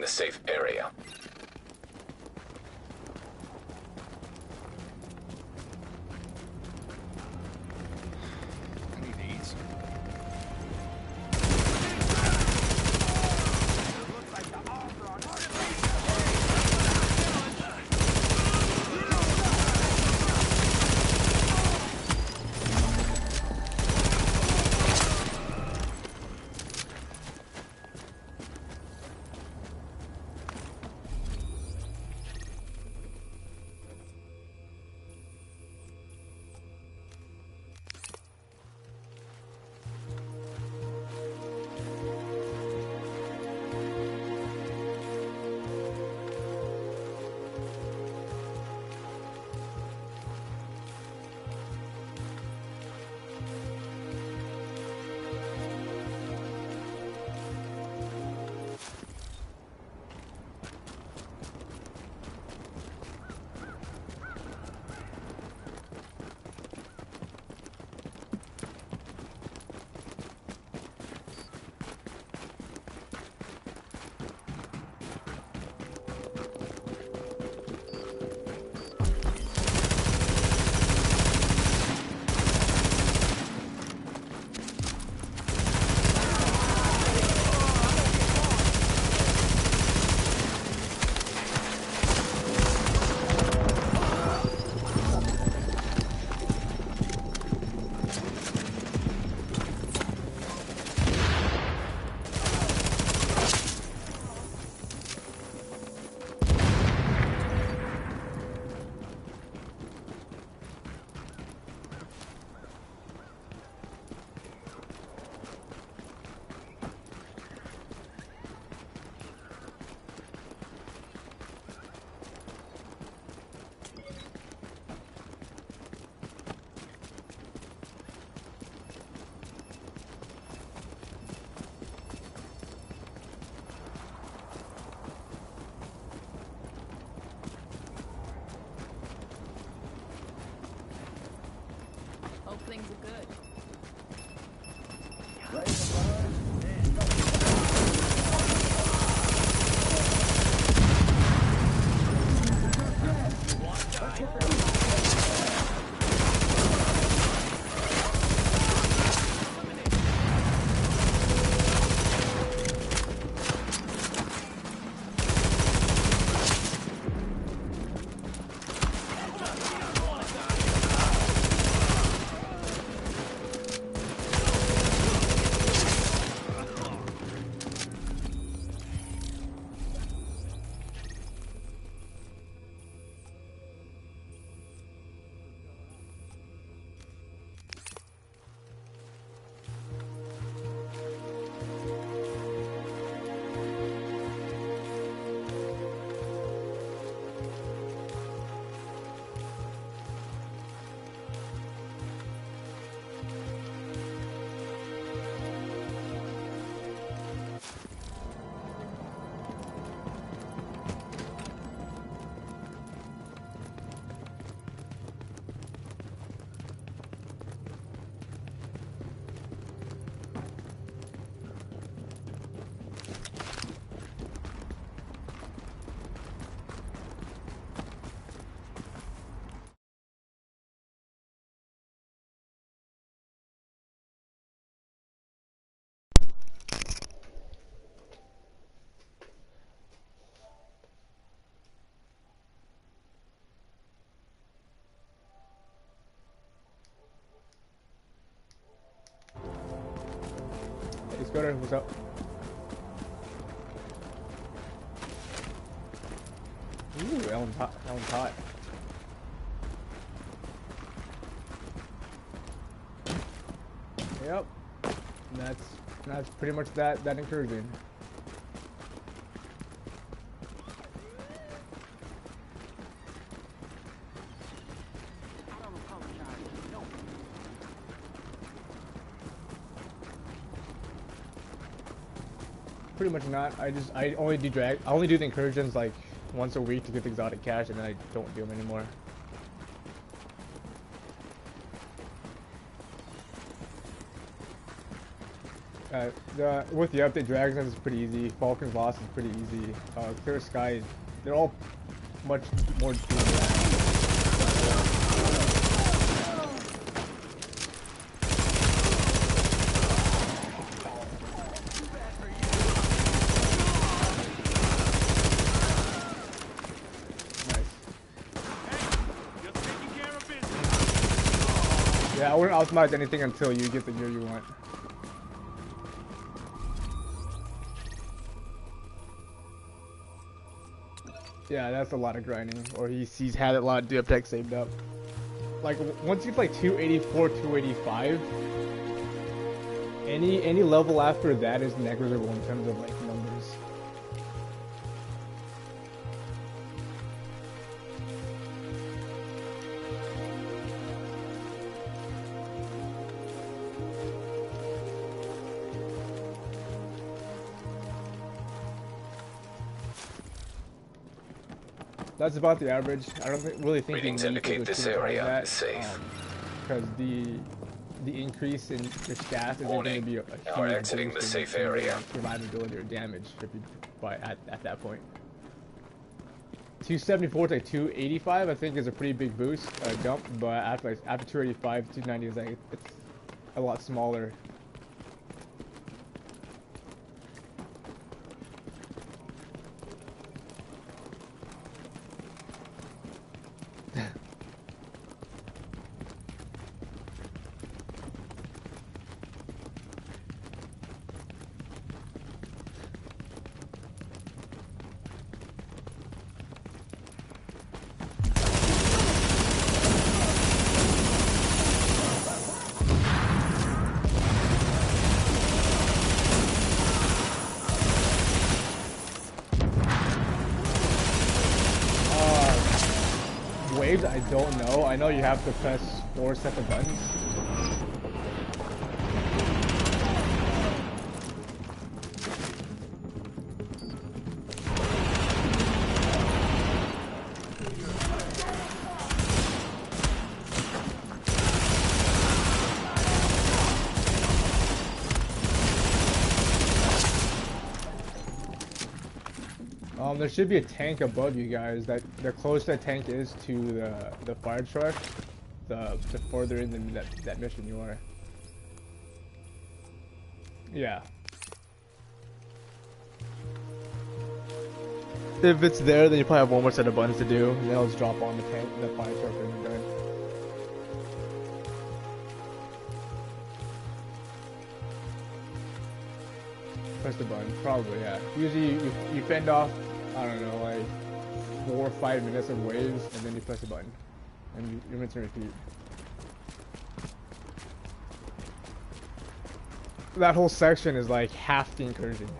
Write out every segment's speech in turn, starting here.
the safe area. I need to eat some. Hope things are good. Hey, Scooter, what's up? Ooh, Ellen's hot. Ellen's hot. Yep. And that's pretty much that incursion. Pretty much not. I only do I only do the incursions like once a week to get the exotic cash, and then I don't do them anymore. With the update, Dragon's is pretty easy. Falcon's Lost is pretty easy. Clear Sky, they're all much more doable. Yeah, I wouldn't optimize anything until you get the gear you want. Yeah, that's a lot of grinding. Or he's had a lot of DF tech saved up. Like once you play 284, 285, any level after that is negligible in terms of like numbers. That's about the average. I don't really think Readings indicate this area is safe. Because the increase in your stats is going to be a huge Now we're exiting the safe area. Survivability or damage if you at that point. 274 to like 285, I think, is a pretty big boost, jump. But after 285, 290 is like it's a lot smaller. I don't know. I know you have to press 4 sets of buttons. There should be a tank above you guys. The closer that tank is to the fire truck, the further in that mission you are. Yeah. If it's there, then you probably have one more set of buttons to do, and then I'll just drop on the tank, the fire truck, and you're done. Press the button, probably, yeah. Usually you fend off, I don't know, like 4 or 5 minutes of waves, and then you press the button, and you rinse and repeat. That whole section is like half the incursion.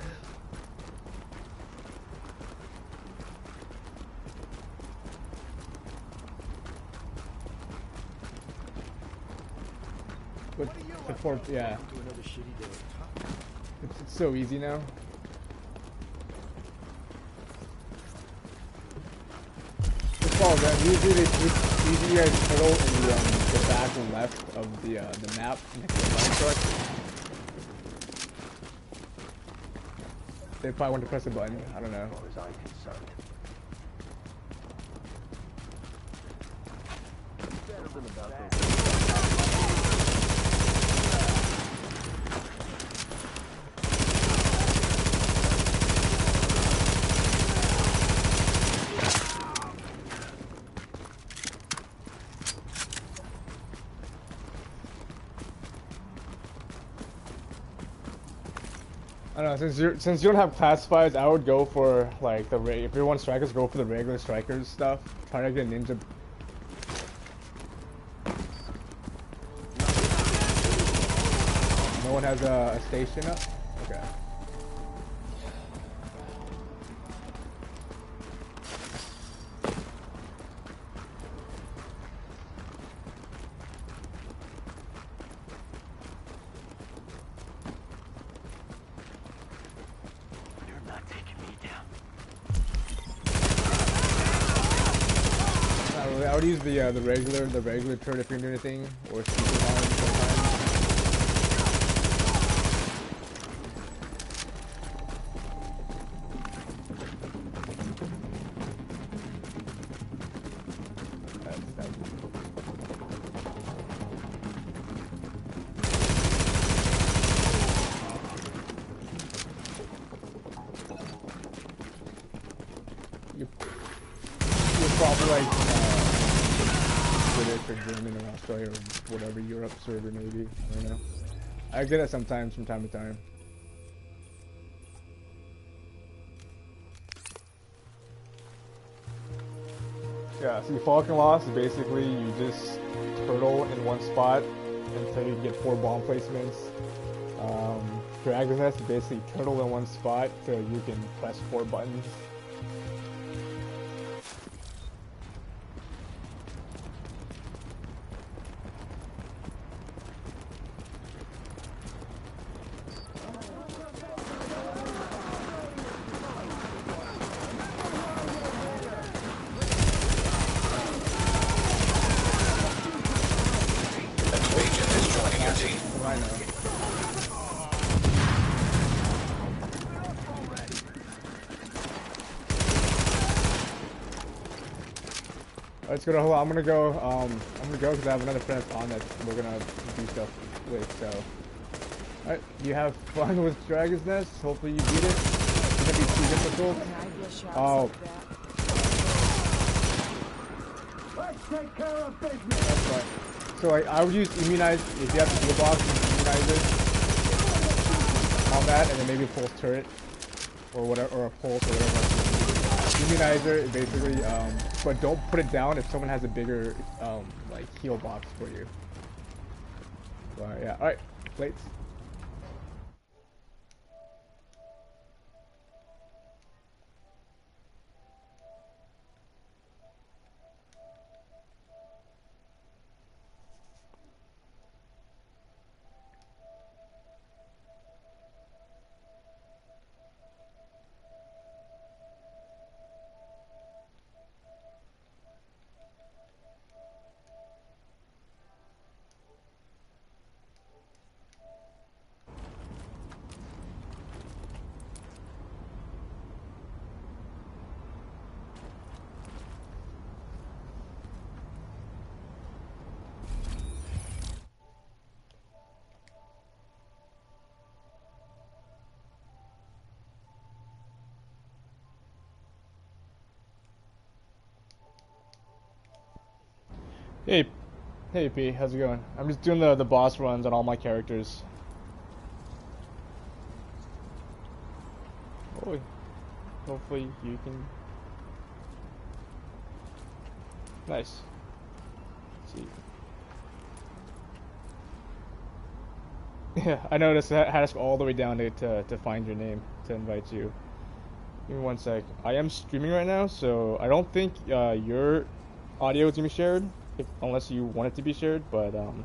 But before, yeah. It's so easy now. Usually you guys turtle in the back and left of the map next to the fire truck. They probably want to press a button. I don't know. I don't know, since you don't have classifieds, I would go for like if you want strikers, go for the regular strikers stuff. Try to get a ninja. No one has a station up? Okay. I would use the regular turret if you're doing anything, or super arm sometimes. to like British or German or Australia or whatever Europe server maybe. I don't know. I get it sometimes from time to time. Yeah, see, Falcon Lost is basically you just turtle in one spot until you get 4 bomb placements. Dragon's Nest is basically turtle in one spot so you can press 4 buttons. Let's go to, hold on, I'm gonna go because I have another friend on that we're gonna do stuff with, so. Alright, you have fun with Dragon's Nest, hopefully you beat it. It's gonna be too difficult. Oh. Let's take care of business. That's right. So like, I would use immunize, if you have the heal box, immunize it on that, and then maybe a pulse turret, or whatever, or a pulse, or whatever. Immunizer, basically, but don't put it down if someone has a bigger, like, heal box for you. But yeah, alright, plates. Hey P, how's it going? I'm just doing the boss runs on all my characters. Oh, hopefully you can. Nice. Let's see. Yeah, I noticed that I had to scroll all the way down to find your name to invite you. Give me one sec. I am streaming right now, so I don't think your audio is gonna be shared. Unless you want it to be shared, but I'm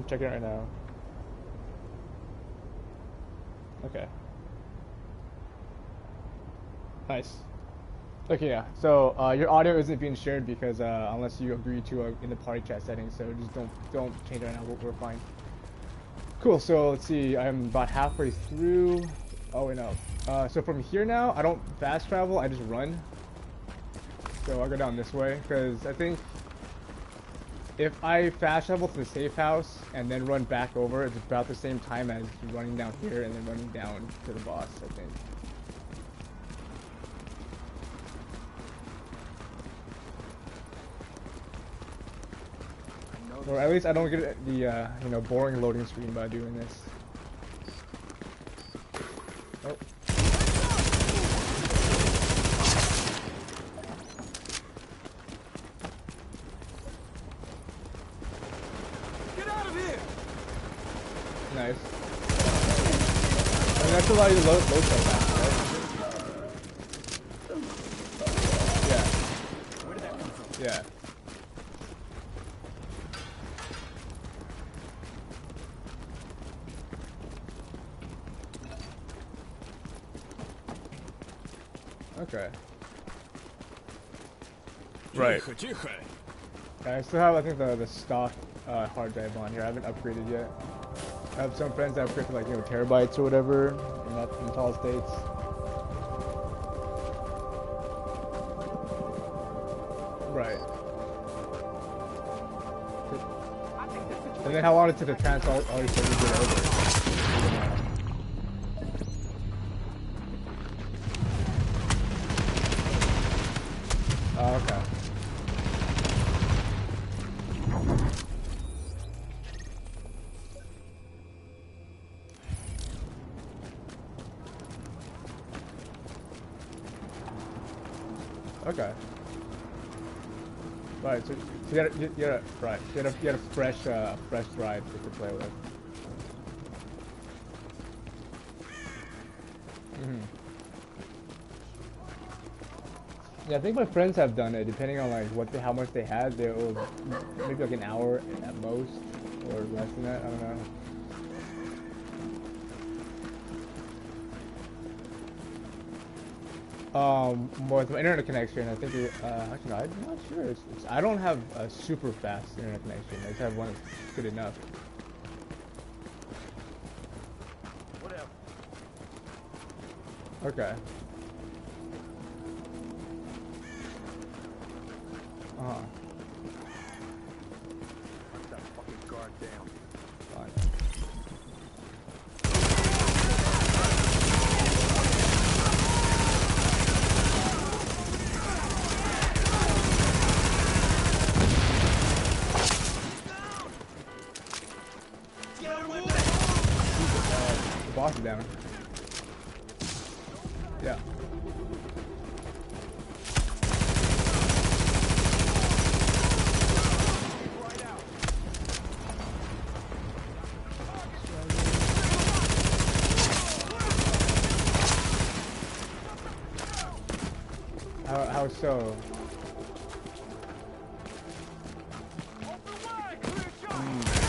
checking it right now. Okay. Nice. Okay, yeah. So your audio isn't being shared because unless you agree to in the party chat settings, so just don't change it right now. We're fine. Cool, so let's see, I'm about halfway through. Oh wait, no. So from here now, I don't fast travel, I just run. So I go down this way, because I think if I fast travel to the safe house and then run back over, it's about the same time as running down here and then running down to the boss, I think. Or at least I don't get the you know, boring loading screen by doing this. Oh. Get out of here! Nice. I mean, that's allow you to load so fast, right? Yeah. Where did that come from? Yeah. Okay. Right. I still have, I think, the stock hard drive on here. I haven't upgraded yet. I have some friends that upgrade to, like, you know, terabytes or whatever in tall states. Right. And then how long did it take to transfer all your servers over? Oh, okay. Okay. Right, so you had a right, you had a fresh ride to play with. Hmm. Yeah, I think my friends have done it. Depending on like how much they had, they'll maybe like an hour at most, or less than that. I don't know. With my internet connection, I think actually no, I'm not sure. I don't have a super fast internet connection. I just have one that's good enough. Whatever. Okay. Uh-huh. Knock that fucking guard down. Fine. The boss is down. Yeah. How so?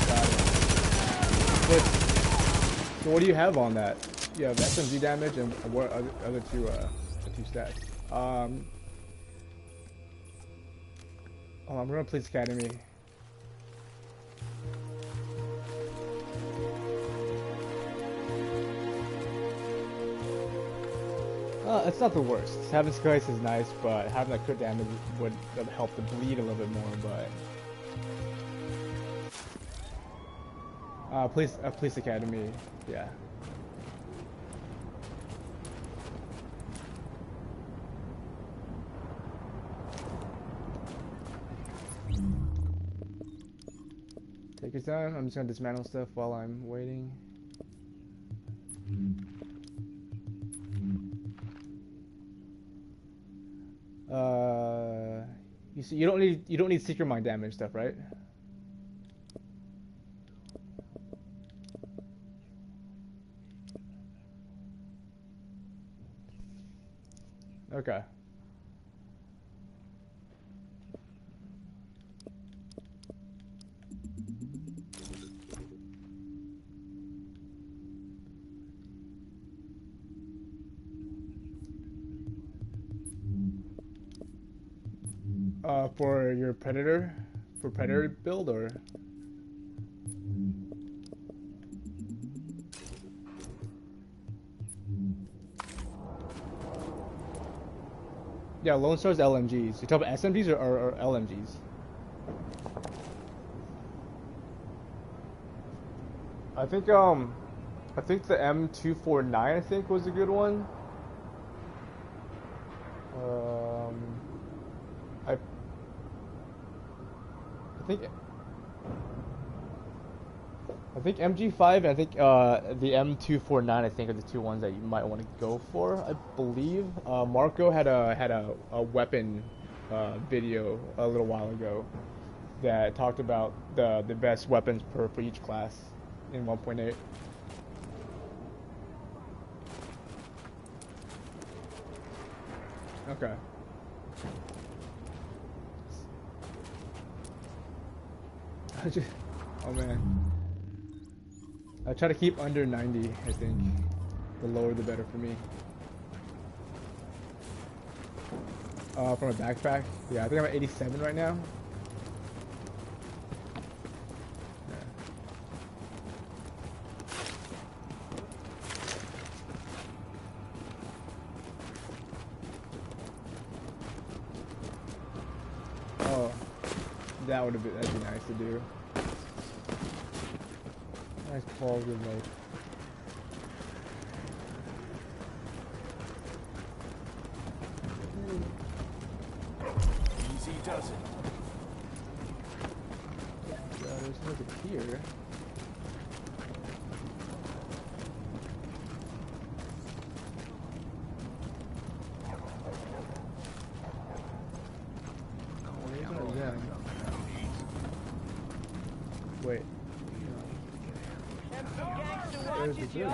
Got it. So what do you have on that? You have SMG damage and what other two stats? Oh, I'm gonna Police Academy. It's not the worst. Having Skies is nice, but having that crit damage would help the bleed a little bit more, but... Police Academy, yeah. Take your time, I'm just gonna dismantle stuff while I'm waiting. You see, you don't need Secret Mind damage stuff, right? Okay. For your Predator? For Predator build, or? Yeah, Lone Star's LMGs. You talk about SMGs or LMGs? I think the M249 I think was a good one. I think MG5 and I think the M249 I think are the two ones that you might want to go for. I believe Marco had a weapon video a little while ago that talked about the best weapons for each class in 1.8. Okay. Oh man. I try to keep under 90, I think. The lower the better for me. From a backpack? Yeah, I think I'm at 87 right now. Oh, that'd be nice to do. Nice ball, good mate. does it. There's another here. Wait. There's the dude.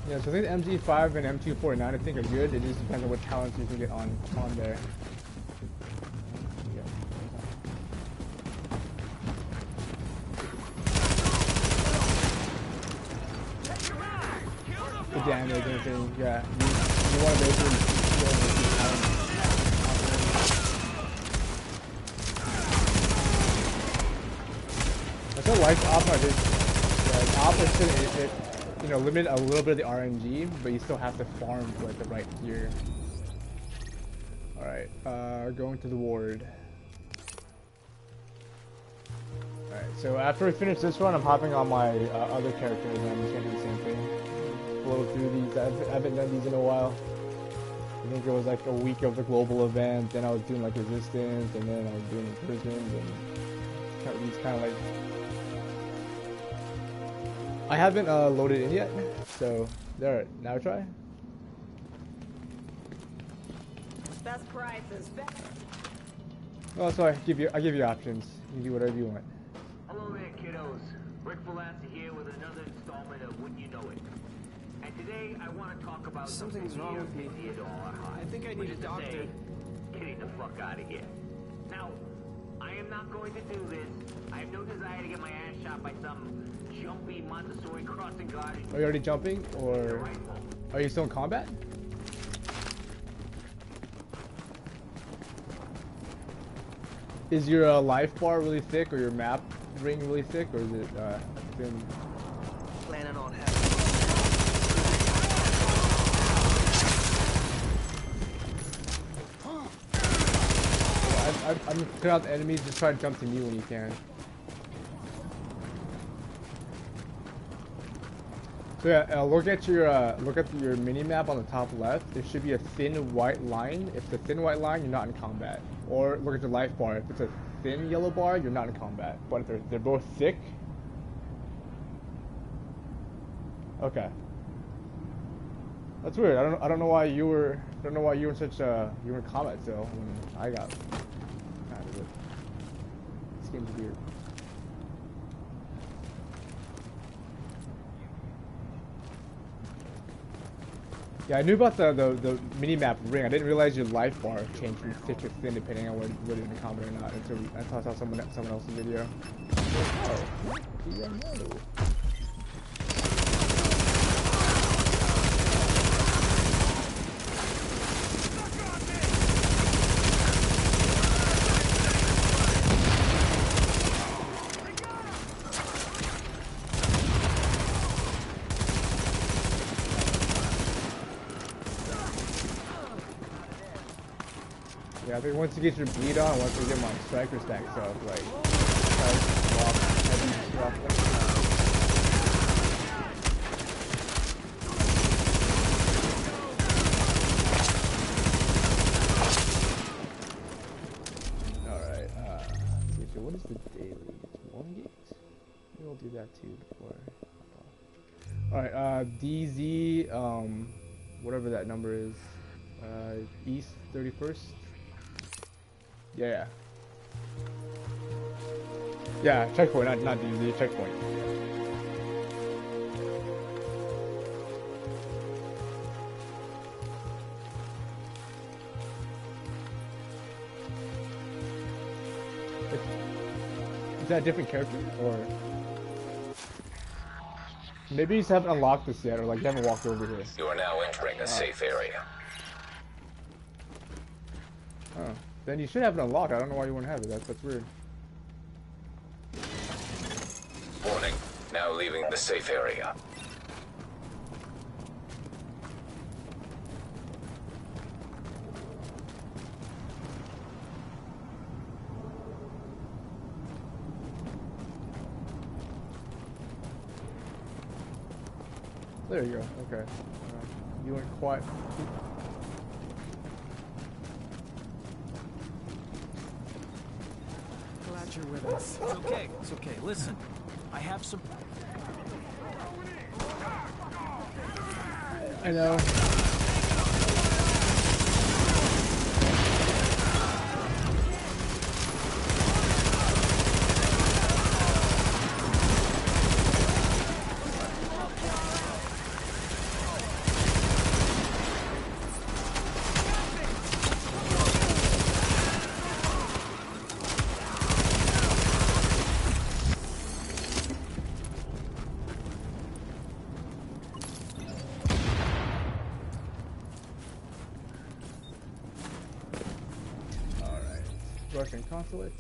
Yeah, so I think the MG5 and M249 I think are good. It just depends on what talents you can get on there. The damage and everything, yeah. You want to basically kill the talents. I still like the optimization. Yeah, the optimization, it you know, limit a little bit of the RNG, but you still have to farm for like the right gear. Alright, going to the ward. Alright, so after we finish this one, I'm hopping on my other characters and I'm just gonna do the same thing. Blow through these. I haven't done these in a while. I think it was like a week of the global event, then I was doing like resistance, and then I was doing imprisoned, and these kind of like... I haven't loaded in yet, so there. Now try. Best prices. Oh, so I give you options. You can do whatever you want. Hello there, kiddos. Rick Velasquez here with another installment of Wouldn't You Know It. And today I want to talk about Something's wrong with me. I think I need a doctor. Getting the fuck out of here. Now, I am not going to do this. I have no desire to get my ass shot by some jumpy Montessori crossing guard. Are you already jumping, or are you still in combat? Is your life bar really thick, or your map ring really thick, or is it thin? Planning on having. I'm cutting out the enemies. Just try to jump to me when you can. So yeah, look at your mini map on the top left. There should be a thin white line. If it's a thin white line, you're not in combat. Or look at your life bar. If it's a thin yellow bar, you're not in combat. But if they're both thick. Okay. That's weird. I don't know why you were in such you were in combat still when I got out of it. This game's weird. Yeah, I knew about the mini-map ring. I didn't realize your life bar changed from thick to thin depending on whether you're in combat or not until I saw someone else's video. Oh, yeah, no. Yeah, I think once you get your bleed on, once you get my striker stacks up, like, alright, so what is the daily? It's 1 gate? Maybe we'll do that too before. Alright, DZ, whatever that number is, East 31st. Yeah. Yeah, checkpoint, not DZ, checkpoint. Is that a different character, or maybe you just haven't unlocked this yet, or like you haven't walked over here? You are now entering a safe area. Oh. Then you should have it unlocked. I don't know why you wouldn't have it. That's weird. the safe area. There you go. Okay. You went quiet. Glad you're with us. It's okay. It's okay. Listen, I have some. I know. Russian consulate.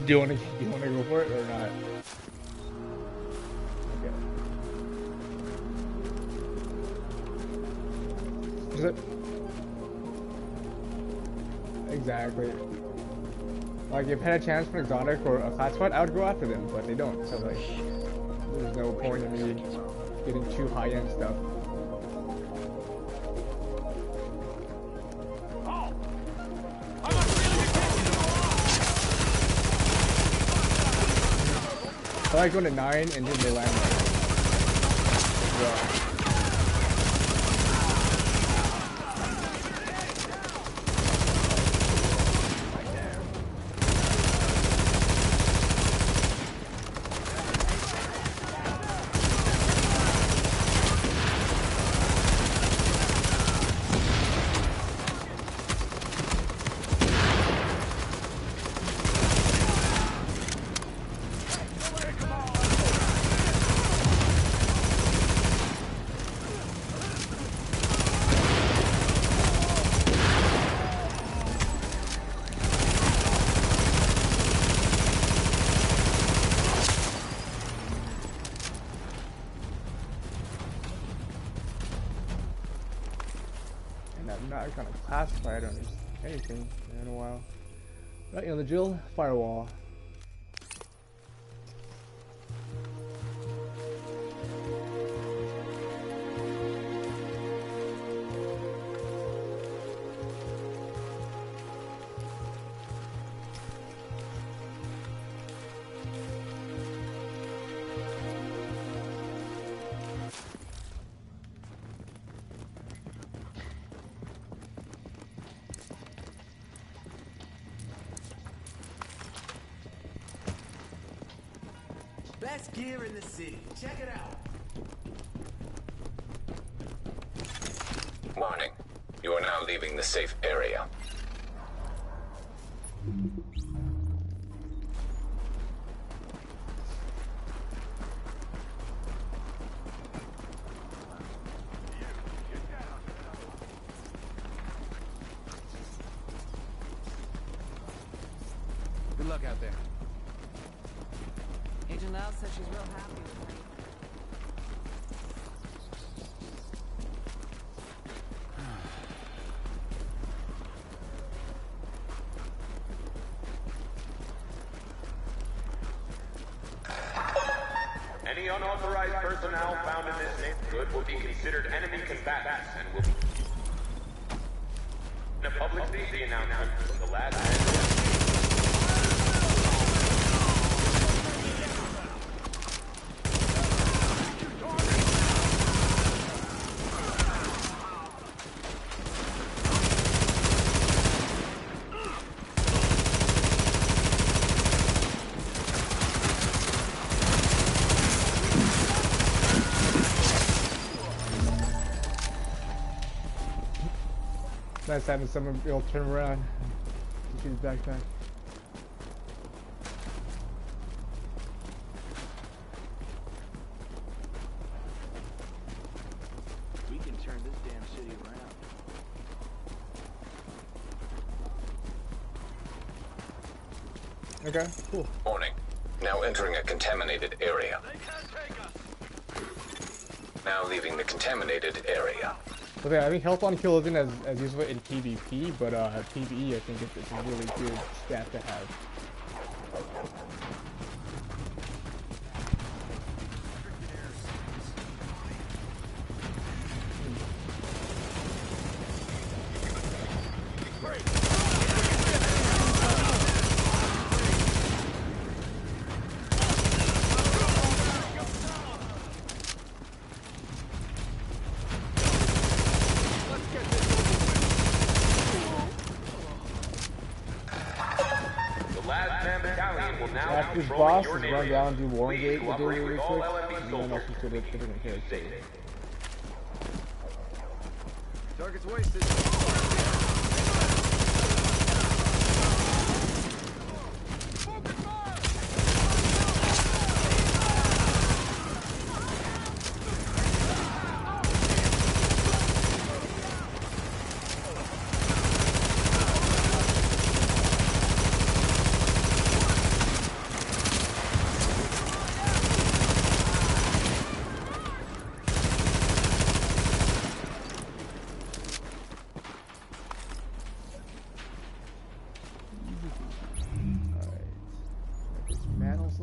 Do you want to go for it or not? Okay. Is it? Exactly. Like, if I had a chance for an exotic or a classified, I would go after them, but they don't. So like, there's no point in me getting too high-end stuff. I like going to 9 and then they land right. Yeah. Not kind of classified on anything in a while. Right, you know the drill, firewall. Best gear in the city. Check it out. Warning. You are now leaving the safe area. Good luck out there. Agent Lau said she's real happy with me. Any unauthorized personnel found in this neighborhood will be considered enemy combatants and will be in a public safety announcement from the last. Nice having someone be able to turn around and shoot his backpack. Okay, cool. Warning. Now entering a contaminated area. Now leaving the contaminated area. Okay, I think health on kill isn't as useful in PvP, but PvE I think it's a really good stat to have. After this boss is run down and do Warren Gate to do really quick, and then I'll switch to a different character. Target's wasted.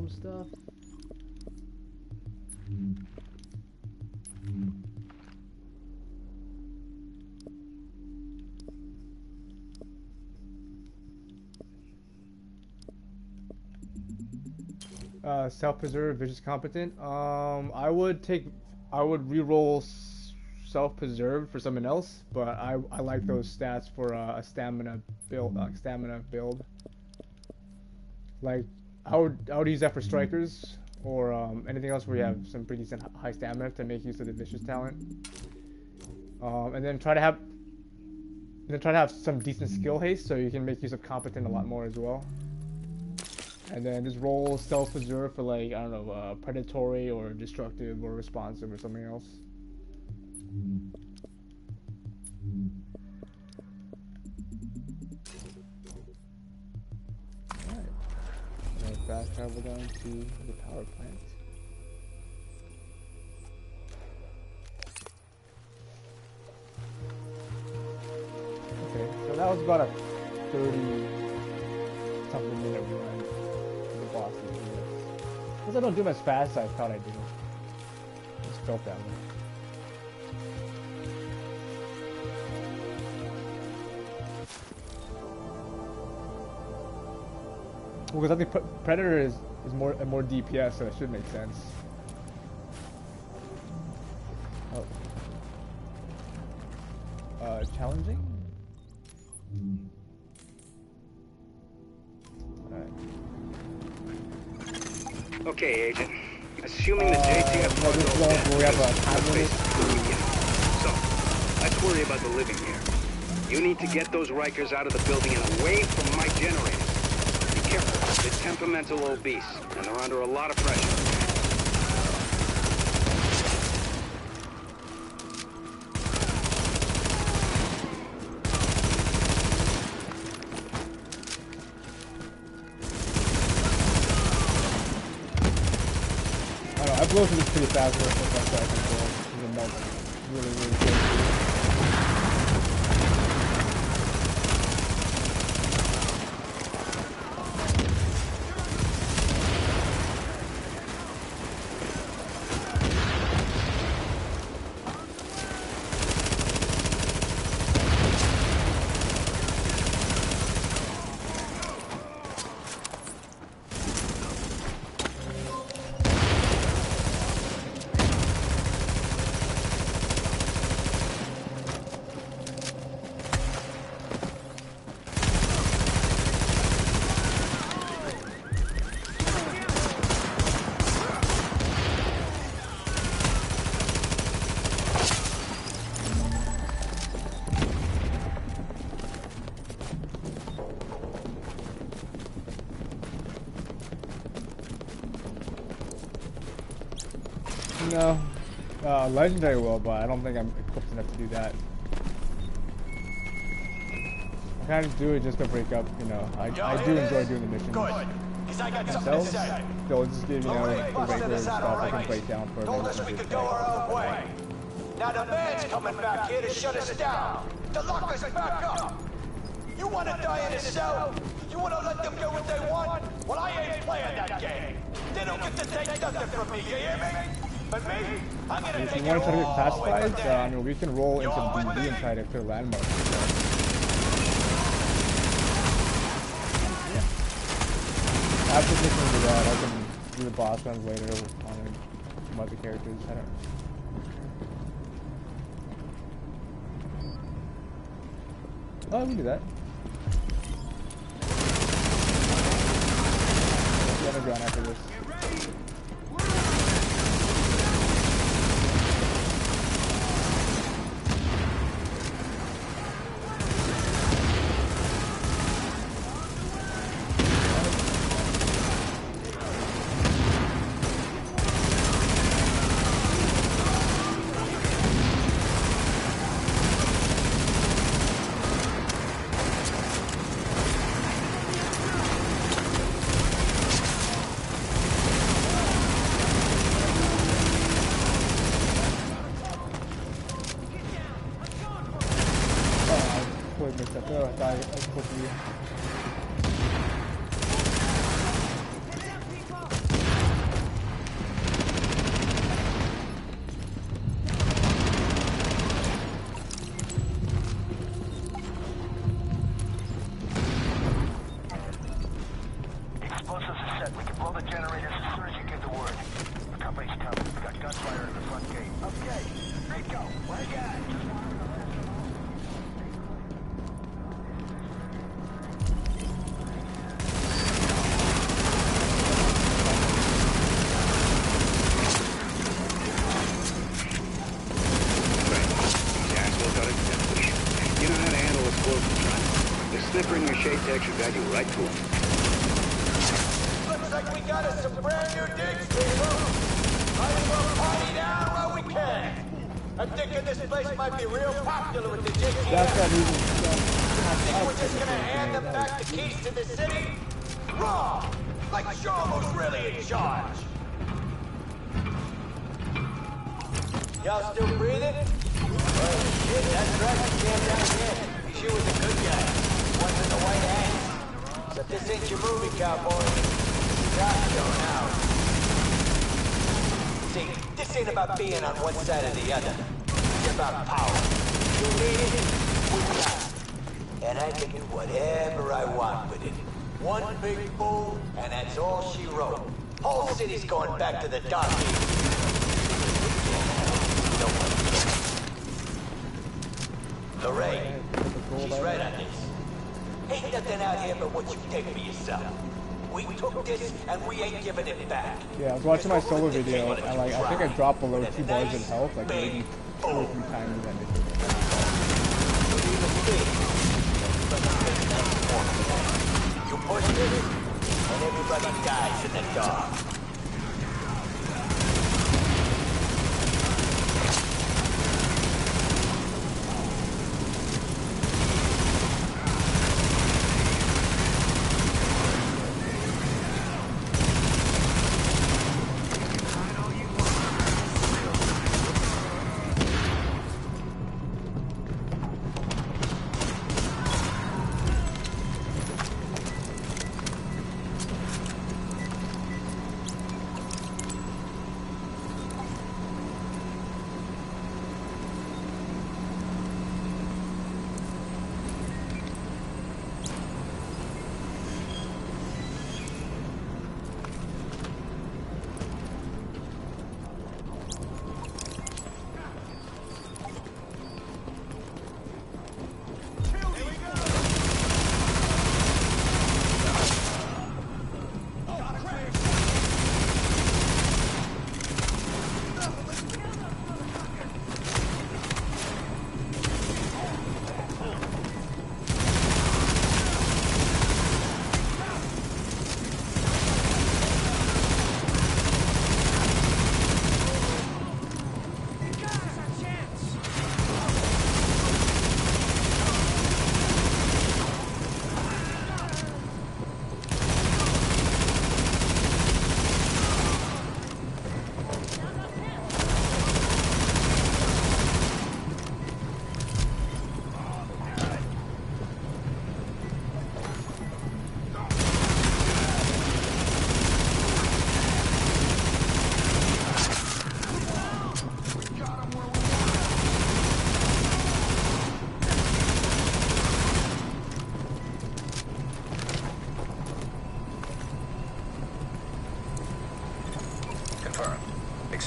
Stuff. Self-preserve, vicious competent. I would re-roll self-preserve for someone else, but I like those stats for a stamina build. Like I would use that for strikers or anything else where you have some pretty decent high stamina to make use of the vicious talent, and then try to have some decent skill haste so you can make use of competent a lot more as well. And then just roll self-preserve for, like, I don't know, predatory or destructive or responsive or something else. Fast travel down to the power plant. Okay, so that was about a 30-something minute run to the boss. Because I don't do them as fast as I thought I did. It just felt that way. Because I think Predator is more DPS, so it should make sense. Oh. Challenging? Alright. Okay, Agent. Assuming the JTF no, this is where we have a time limit. So, let's worry about the living here. You need to get those Rikers out of the building and away from my generators. They're temperamental old beasts, and they're under a lot of pressure. I don't know, I blow through this pretty fast with my side control. The melt's really good. No. Legendary will, but I don't think I'm equipped enough to do that. I kind of do it just to break up, you know. I do enjoy doing the missions. Good. 'cause I got something to themselves. say. They'll just give, you know, Already the busted regular us out stuff they can already. break down for Told them. us we could go our own way. Now the man's coming back here to shut us down, to lock us back up. You want to die in a cell? You want to let them get what they want? Well, I ain't playing that game. They don't get to take nothing from me, you hear me? But me, I'm gonna If take you it want to try to get all the way from classifieds, there. I mean, we can roll into Y'all with DD me? and try to clear landmarks. After this one, do that, I can do the boss runs later on some other characters. I don't. Oh, we can do that. The underground after this. Oh, I thought I was supposed to be. Explosives are set. We can blow the generators as soon as you give the word. The company's coming. We got gunfire at the front gate. Okay. Rico, what do you got? Sniffer in your shade tech should guide you right to him. Looks like we got us some brand new digs, people. Might as well party down while we can. I'm thinking this place might be real popular with the JTF. That's that reason. Think we're just gonna hand them back the keys to the city? Wrong! Like Sharmo's really in charge. Y'all still breathing? Well, shit, that's right. You came down here. She was a good guy. One's in the white hat. Except this ain't your movie, cowboy. Stop showing out. See, this ain't about being on one side or the other. It's about power. You need it, we got it. And I can do whatever I want with it. One big fool, and that's all she wrote. Whole city's going back to the dark ages. No one cares. Lorraine, she's right on this. Ain't nothing out here but what you take for yourself. We took this and we ain't giving it back. Yeah, I was watching my solo video and like I think I dropped below 2 bars in health like maybe 2 or 3 times and You push this, and everybody dies in the dark.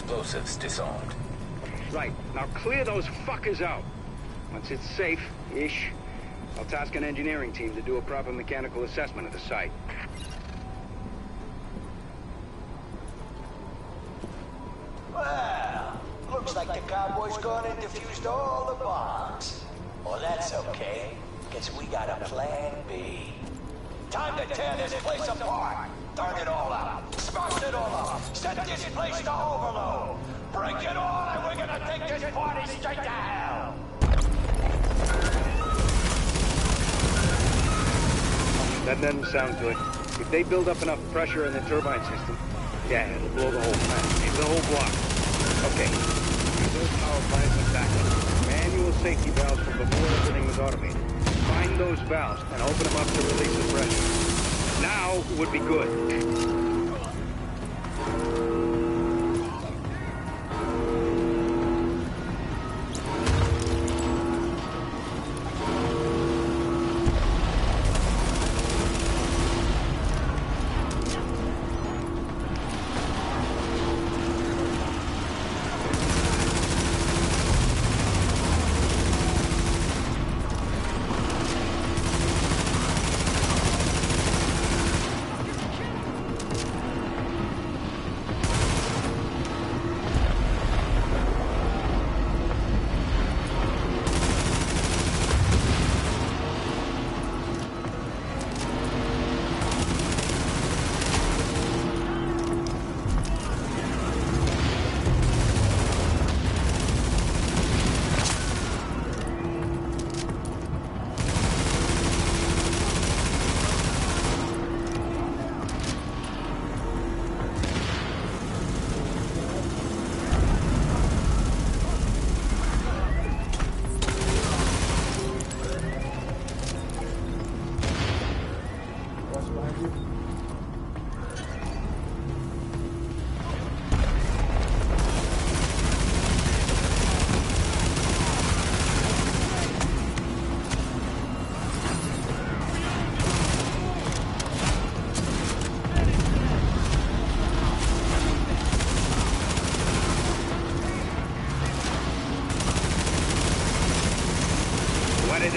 explosives disarmed. Right. Now clear those fuckers out. Once it's safe-ish, I'll task an engineering team to do a proper mechanical assessment of the site. Well, looks like the cowboy's gone and defused all the bombs. Well, that's okay, because we got a plan B. Time to tear this place apart. Turn it all up. Smash it all up. Set this place to overload. Break it all, and we're gonna take this party straight to hell. That doesn't sound good. If they build up enough pressure in the turbine system, yeah, it'll blow the whole plant, maybe the whole block. Okay, use those power plants as backup. Manual safety valves from before everything was automated. Find those valves and open them up to release the pressure. Now would be good.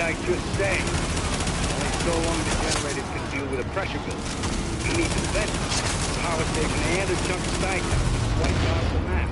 I just say, only so long the generators can deal with a pressure build. He needs a vent, a power station, and a chunk of site wiped off the map.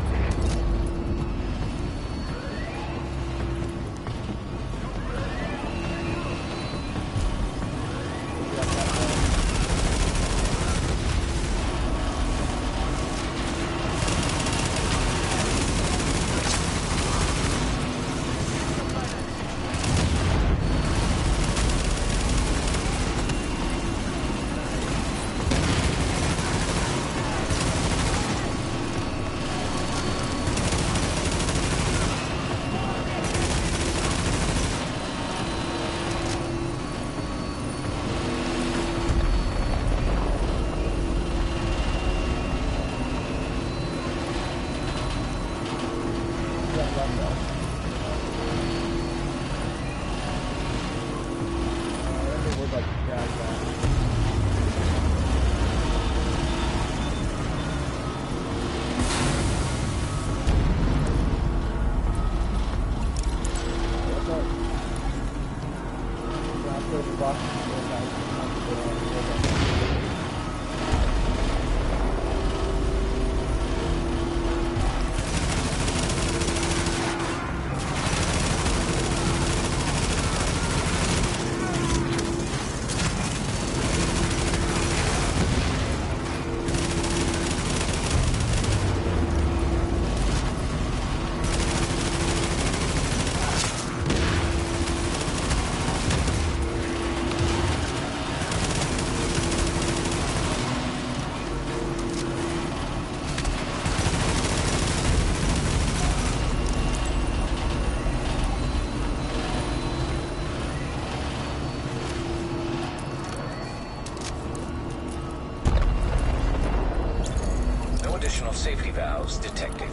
Safety valves detected.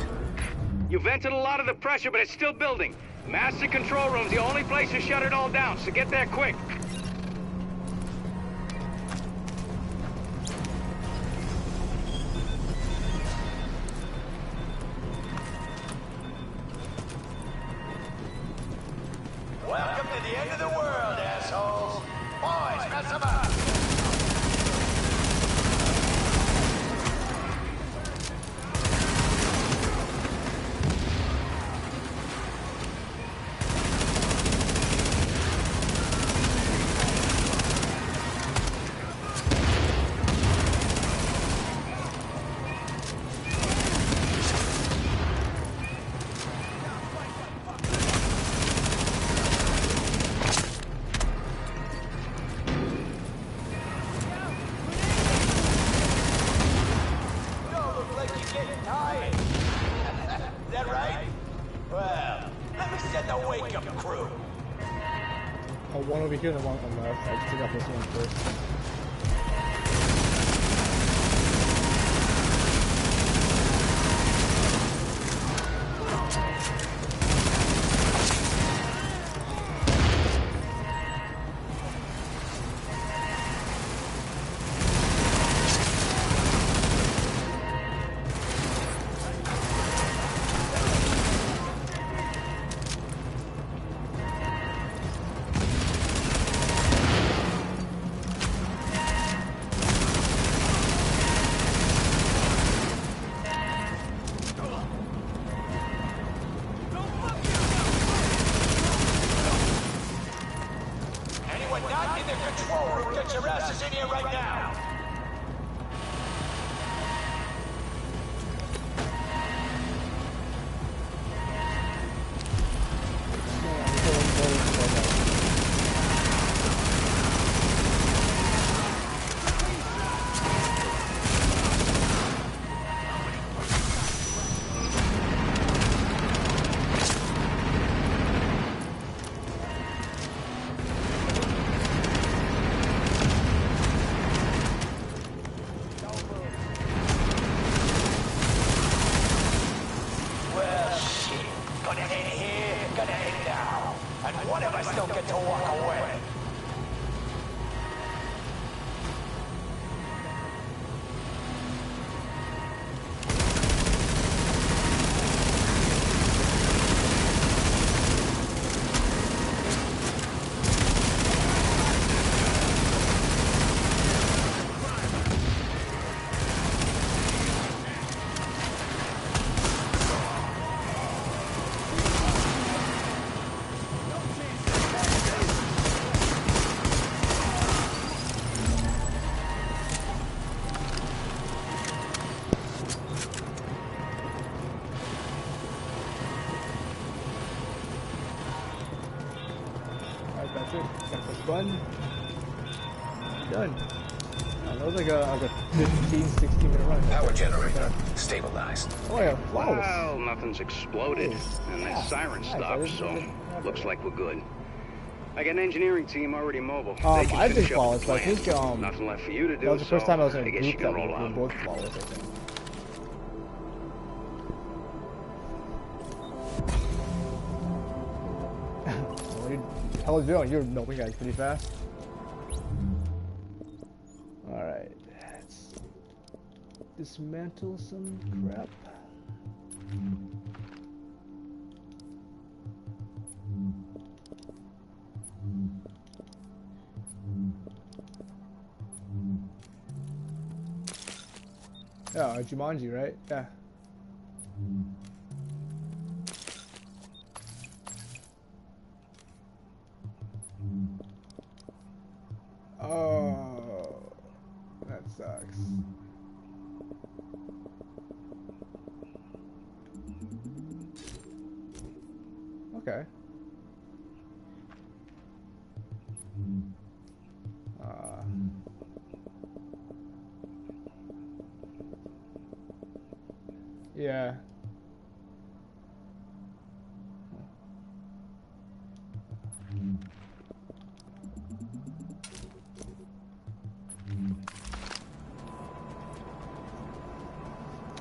You vented a lot of the pressure, but it's still building. Master control room's the only place to shut it all down, so get there quick. end of the world, assholes. Boys, mess them up. One over here and one on the left. I just took out this one first. Done. That was like a 15, 16 minute run. Power generator stabilized. Oh yeah, flawless. Well, nothing's exploded, and that siren stopped, so looks like we're good. I got an engineering team already mobile. They can I finish did up flawless, the but I plan. think Nothing left for you to do. that was the first time I was in a guess group you that can roll were out. both flawless, I think. What the hell are you doing? You're milking guys pretty fast. Alright, let's dismantle some crap. Yeah, Jumanji, right? Yeah. Oh, that sucks. Okay. Yeah.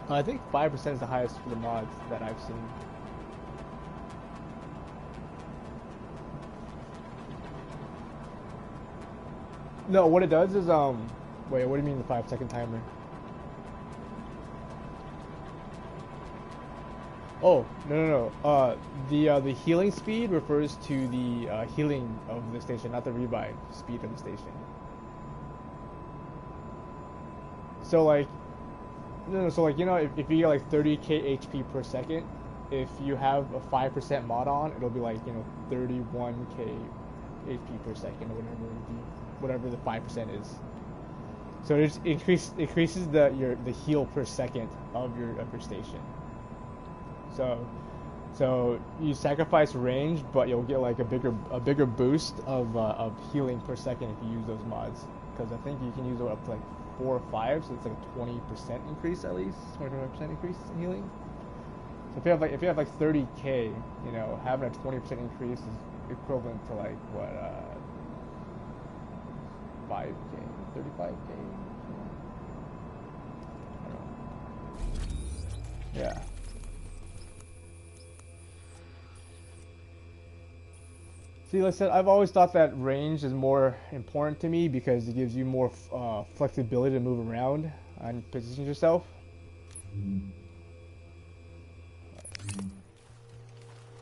I think 5% is the highest for the mods that I've seen. No, what it does is, wait, what do you mean the 5-second timer? Oh, no. The healing speed refers to the healing of the station, not the revive speed of the station. So like, no, so like, you know, if you get like 30k HP per second, if you have a 5% mod on, it'll be like, you know, 31k HP per second or whatever the 5% is. So it just increases the heal per second of your station. So you sacrifice range, but you'll get like a bigger boost of healing per second if you use those mods. Because I think you can use it up to like 4 or 5, so it's like a 20% increase at least, 25% increase in healing. So if you have like 30k, you know, having a 20% increase is equivalent to like what 5k, 35k. I don't know. Yeah. See, like I said, I've always thought that range is more important to me because it gives you more flexibility to move around and position yourself.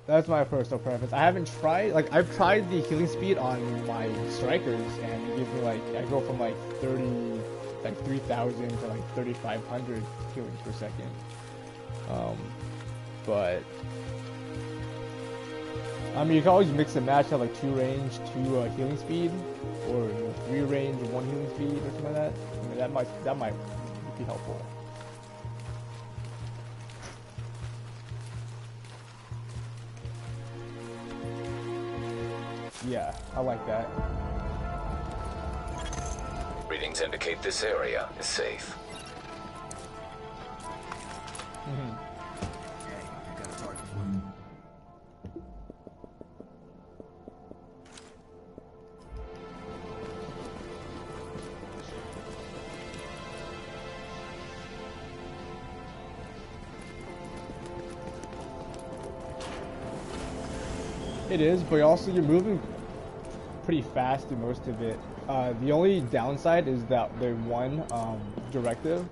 That's my personal preference. I haven't tried, like, I've tried the healing speed on my strikers, and it gives me, like, I go from, like, 3,000 to, like, 3,500 healing per second. But I mean, you can always mix and match, have like 2 range, 2 healing speed, or you know, 3 range, 1 healing speed, or something like that. I mean, that might be helpful. Yeah, I like that. Readings indicate this area is safe. Mm-hmm. It is, but also you're moving pretty fast through most of it. The only downside is that the one directive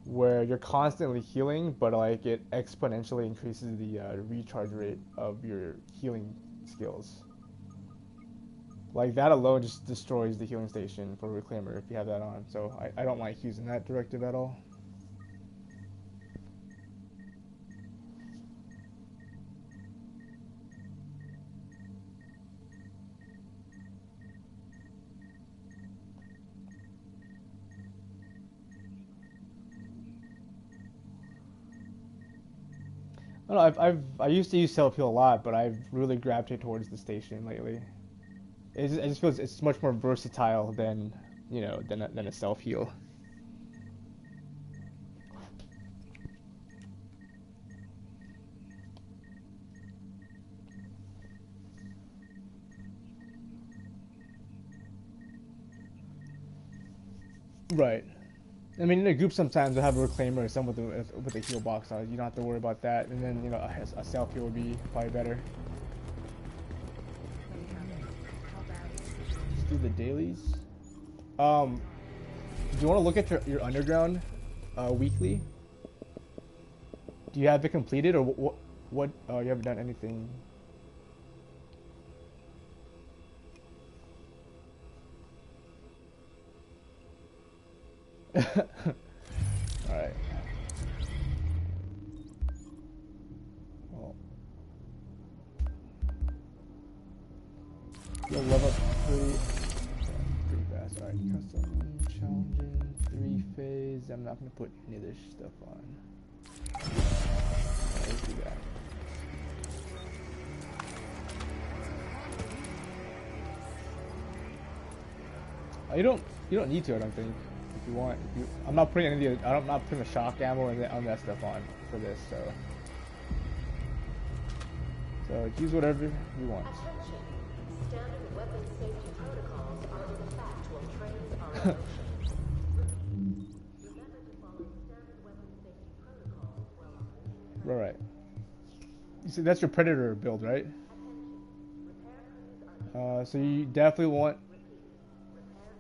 where you're constantly healing, but like it exponentially increases the recharge rate of your healing skills. Like that alone just destroys the healing station for Reclaimer if you have that on. So I don't like using that directive at all. I don't know, I used to use self-heal a lot, but I've really gravitated towards the station lately. It just feels it's much more versatile than, you know, than a self-heal. Right. I mean, in a group sometimes they'll have a Reclaimer or someone with a heal box on it. You don't have to worry about that. And then, you know, a self-heal would be probably better. Let's do the dailies. Do you want to look at your underground weekly? Do you have it completed, or what? Oh, you haven't done anything. Alright. Well, you'll level up pretty fast. Alright, custom, challenging, 3-phase. I'm not going to put any of this stuff on. Alright, let's do that. You don't need to, I don't think. If you want, I'm not putting any of the, I'm not putting the shock ammo and that stuff on for this, so use whatever you want. Standard weapon safety protocols are in effect while trains are on. Remember to follow standard weapon safety protocols while on. Right. You see, that's your Predator build, right? So you definitely want.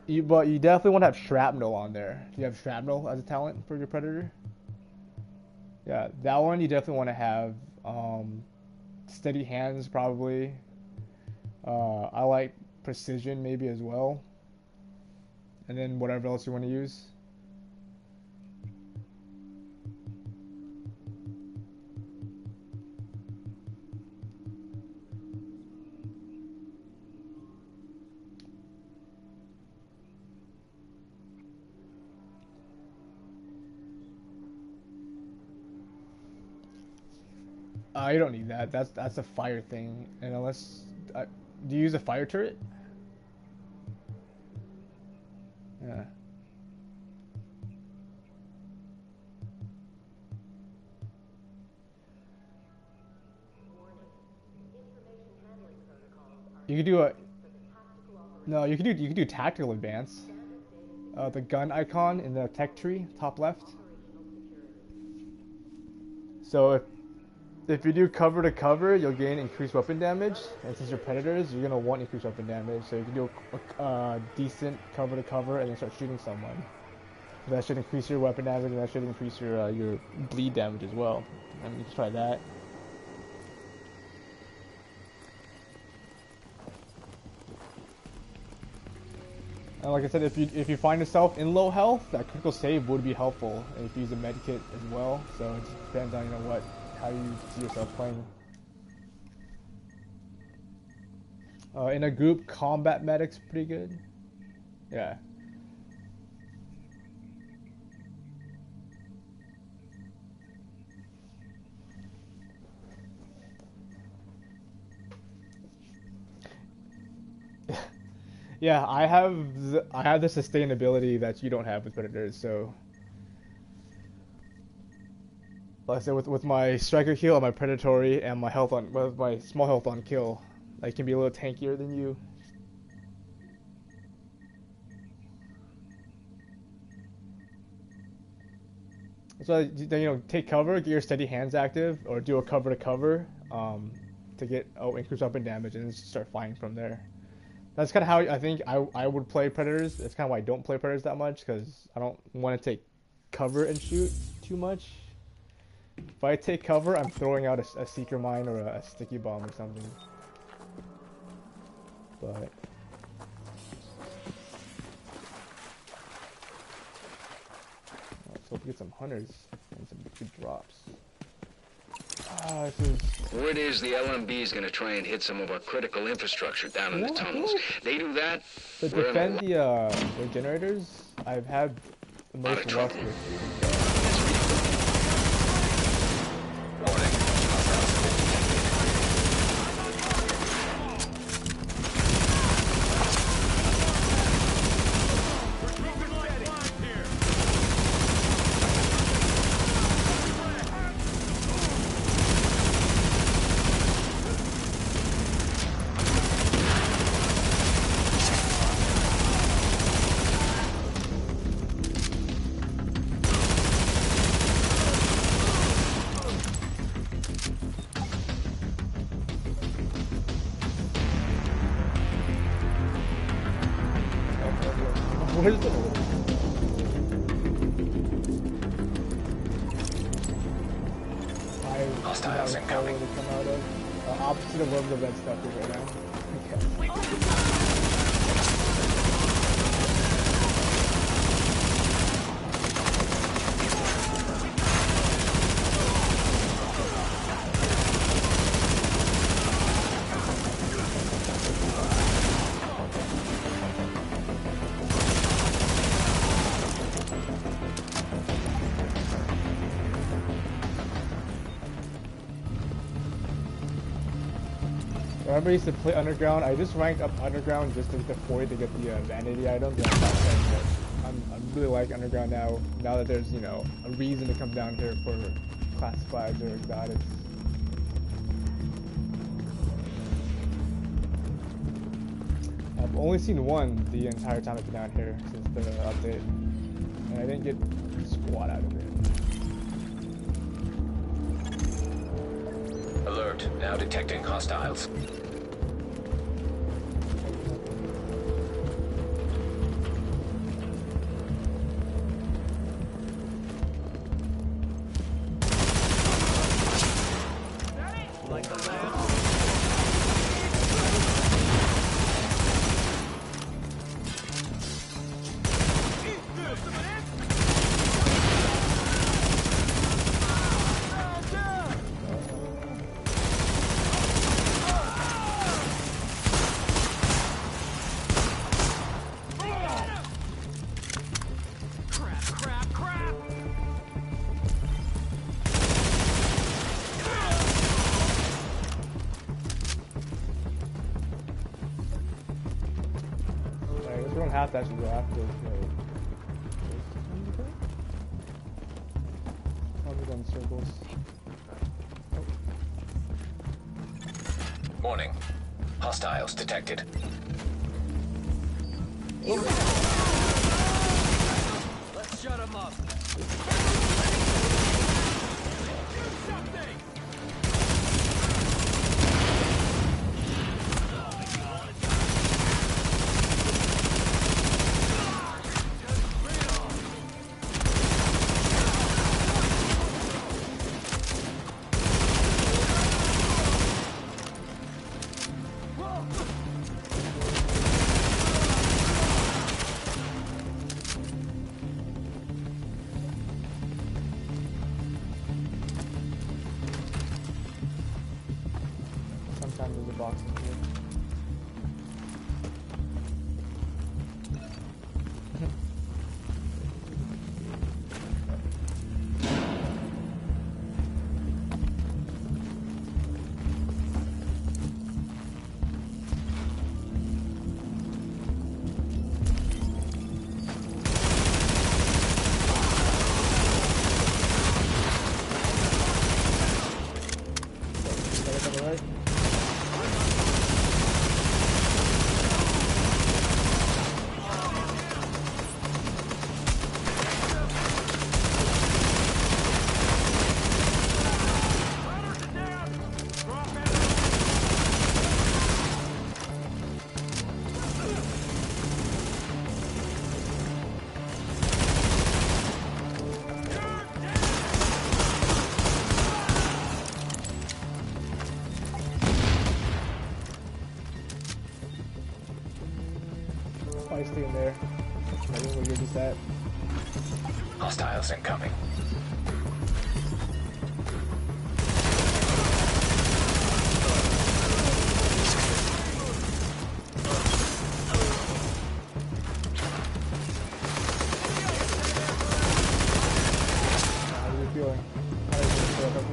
But you definitely want to have shrapnel on there. Do you have shrapnel as a talent for your Predator? Yeah, that one you definitely want to have steady hands probably. I like precision maybe as well. And then whatever else you want to use. You don't need that. That's a fire thing. And unless, do you use a fire turret? Yeah. You could do a. No, you could do tactical advance. The gun icon in the tech tree, top left. So if you do cover to cover, you'll gain increased weapon damage, and since you're predators, you're gonna want increased weapon damage. So you can do a decent cover to cover, and then start shooting someone. That should increase your weapon damage, and that should increase your bleed damage as well. I mean, you can try that. And like I said, if you find yourself in low health, that critical save would be helpful, and if you use a medkit as well. So it just depends on how you see yourself playing. In a group, combat medic's pretty good. Yeah. Yeah, I have the sustainability that you don't have with predators. So, like I said, with my striker heal and my predatory and my health on with my small health on kill, I can be a little tankier than you. So then take cover, get your steady hands active, or do a cover to cover to get increased weapon damage, and then start fighting from there. That's kind of how I think I would play predators. That's kind of why I don't play predators that much, because I don't want to take cover and shoot too much. If I take cover, I'm throwing out a seeker mine or a sticky bomb or something. But let's hope we get some hunters and some good drops. Word is the LMB is going to try and hit some of our critical infrastructure down in the tunnels. They do that. To defend the generators, I've had the most luck with. Where's the... Hostiles incoming. Come out of. Opposite of where the red stuff is right now. Remember I used to play Underground? I just ranked up Underground just to get the 40 to get the vanity items. And I really like Underground now that there's, a reason to come down here for classifieds or exotics. I've only seen one the entire time I've been down here since the update. And I didn't get squat out of it. Alert, now detecting hostiles. have to actually go after it. I'll be going in circles. Warning. Hostiles detected. Let's shut him up. Sometimes there's a box in here. Right? Probably stay in there. I don't know where you're just at. Hostiles incoming. How are you feeling? How are you feeling?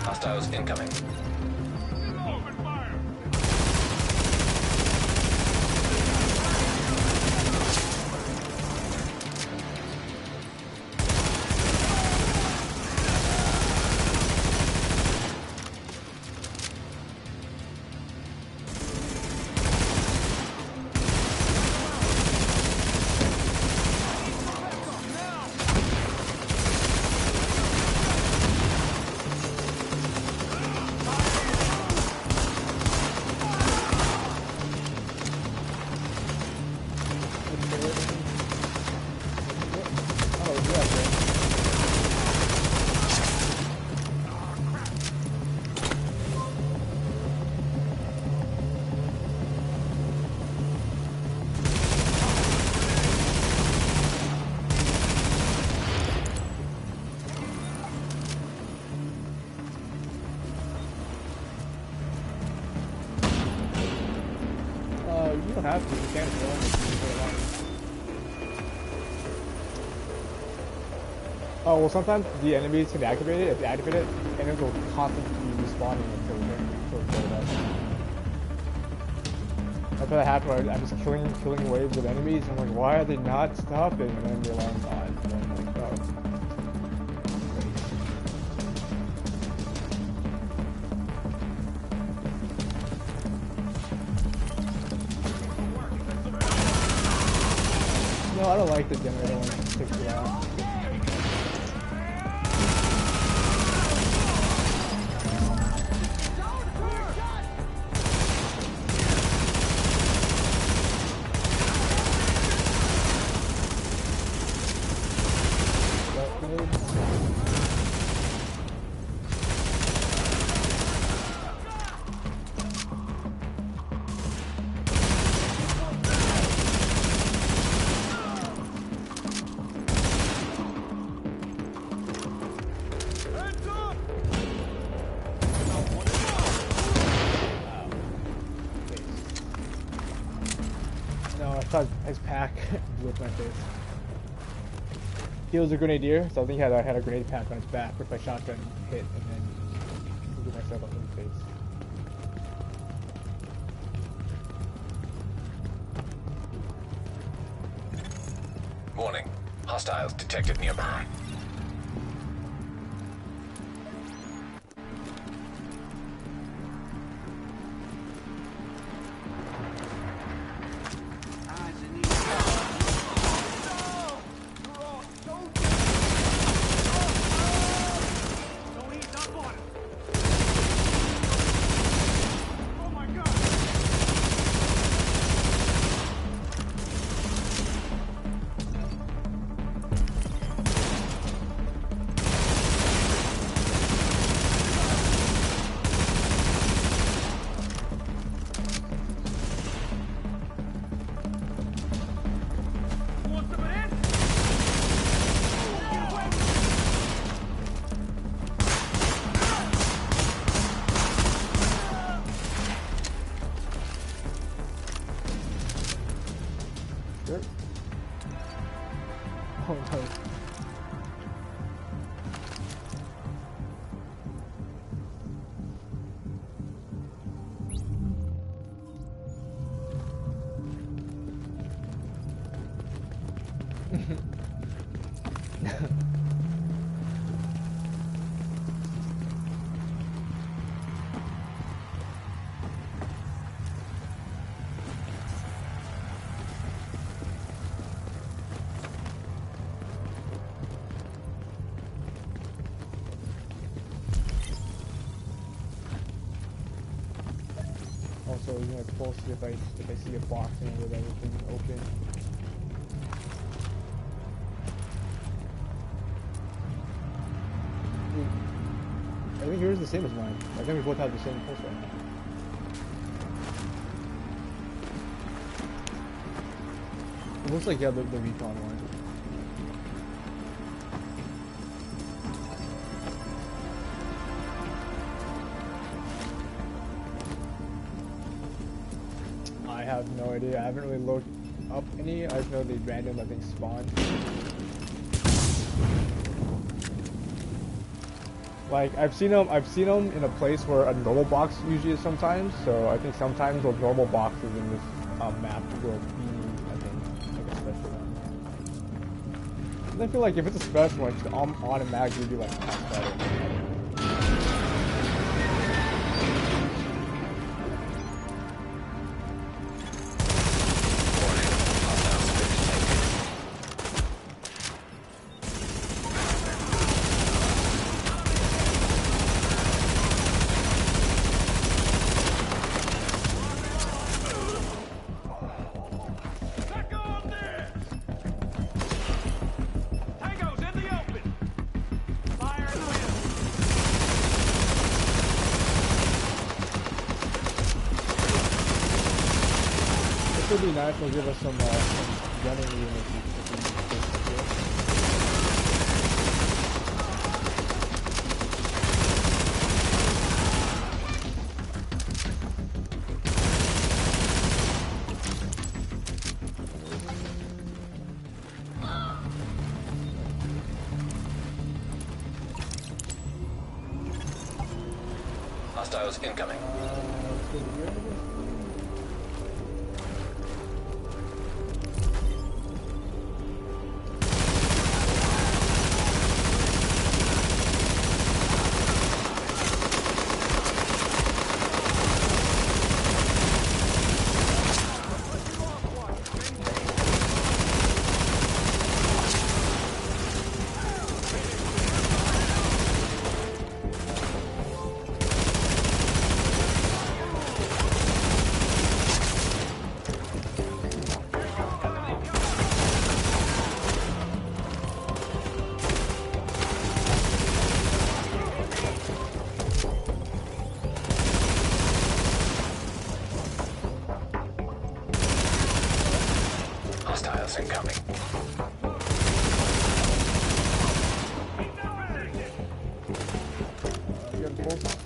Hostiles incoming. You don't have to. You can't go on. Oh, well, sometimes the enemies can be activated. If you activate it, enemies will constantly be respawning until it's killed up. That's what happened where I'm just killing waves of enemies. I'm like, why are they not stopping? And then the alarm dies. And then I'm like, oh. No, I don't like the generator when it takes you out. His pack blew up my face. He was a grenadier, so I think I had a grenade pack on his back, which my shotgun hit, and then blew myself up in the face. Warning. Hostiles detected nearby. Sure. Oh no. Also, you know, close if I see a box and with everything open. I think yours is the same as mine. I think we both have the same pulse right now. It looks like you have the recon one. I have no idea. I haven't really looked up any. I just know they random, I think, spawn. Like I've seen them in a place where a normal box usually is sometimes. So I think sometimes those normal boxes in this map will be, I think, like a special one. And I feel like if it's a special one, it should automatically be like better. It would be nice to give us some running units. Hostiles incoming. Hostiles incoming. You have pulse?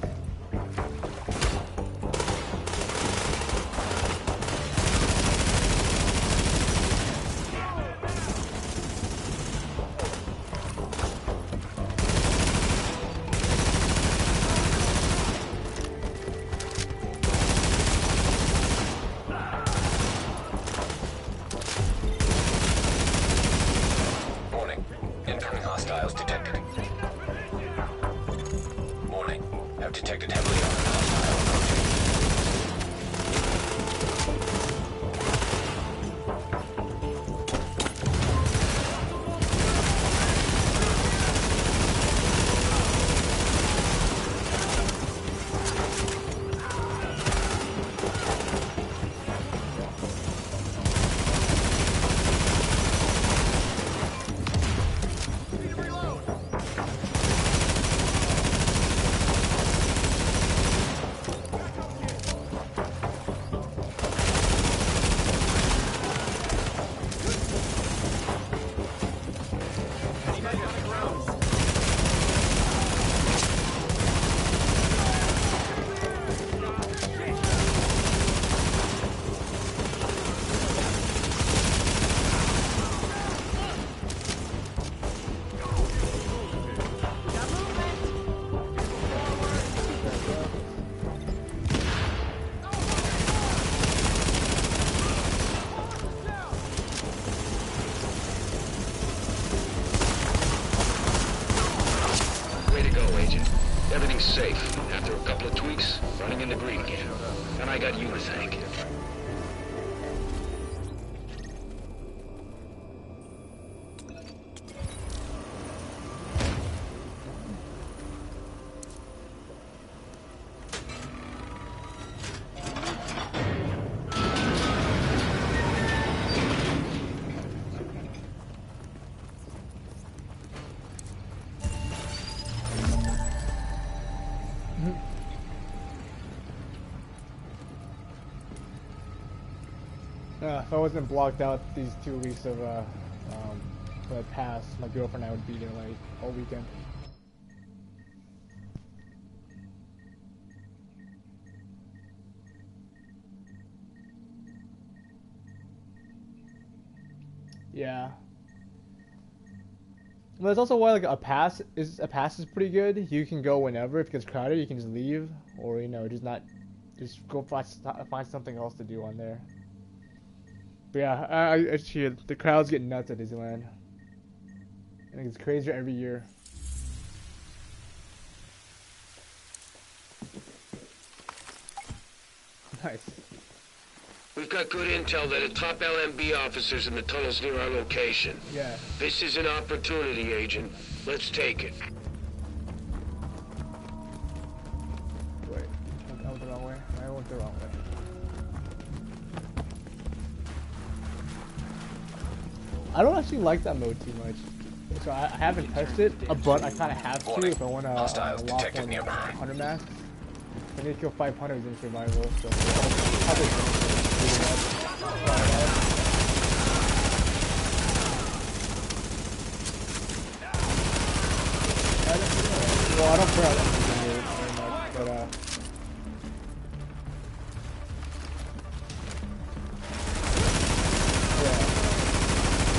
Hostiles detected. Warning. Have detected heavily armed hostile approaching. Way to go, Agent. Everything's safe. After a couple of tweaks, running in the green again. And I got you to thank. If I wasn't blocked out these 2 weeks of past, my girlfriend and I would be there like all weekend. Yeah. But that's also why like a pass is pretty good. You can go whenever. If it gets crowded, you can just leave, or you know, just go find something else to do on there. But yeah, I actually the crowds get nuts at Disneyland. I think it's crazier every year. Nice. We've got good intel that a top LMB officer's in the tunnels near our location. Yeah. This is an opportunity, Agent. Let's take it. Wait, I went the wrong way. I went the wrong way. I don't actually like that mode too much, so I haven't touched it, but I kind of have to if I want to lock one 100 max. I need to kill 500s in survival, so I'll just well, I don't care about that very much, but yeah.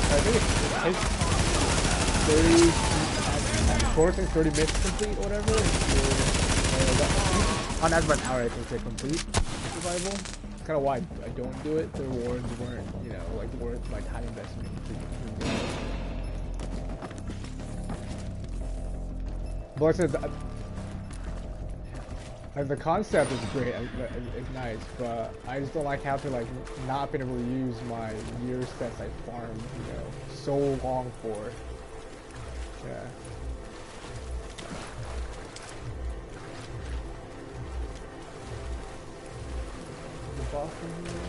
I think it takes 30 minutes to complete, or whatever. On average, about an hour, I think, to complete survival. It's kind of why I don't do it. The rewards weren't, you know, like worth my time investment to do it. But like I said, like the concept is great, it's nice, but I just don't like how to like not being able to use my years that I farmed, you know, so long for. Yeah. The boss in here?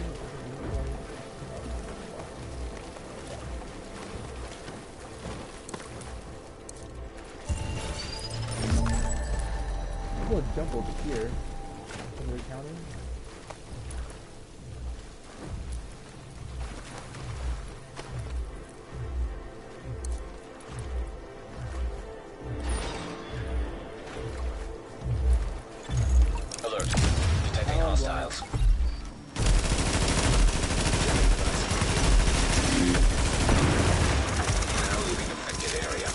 I'm gonna jump over here. Over the counter. Alert. Detecting hostiles. Now leaving affected area.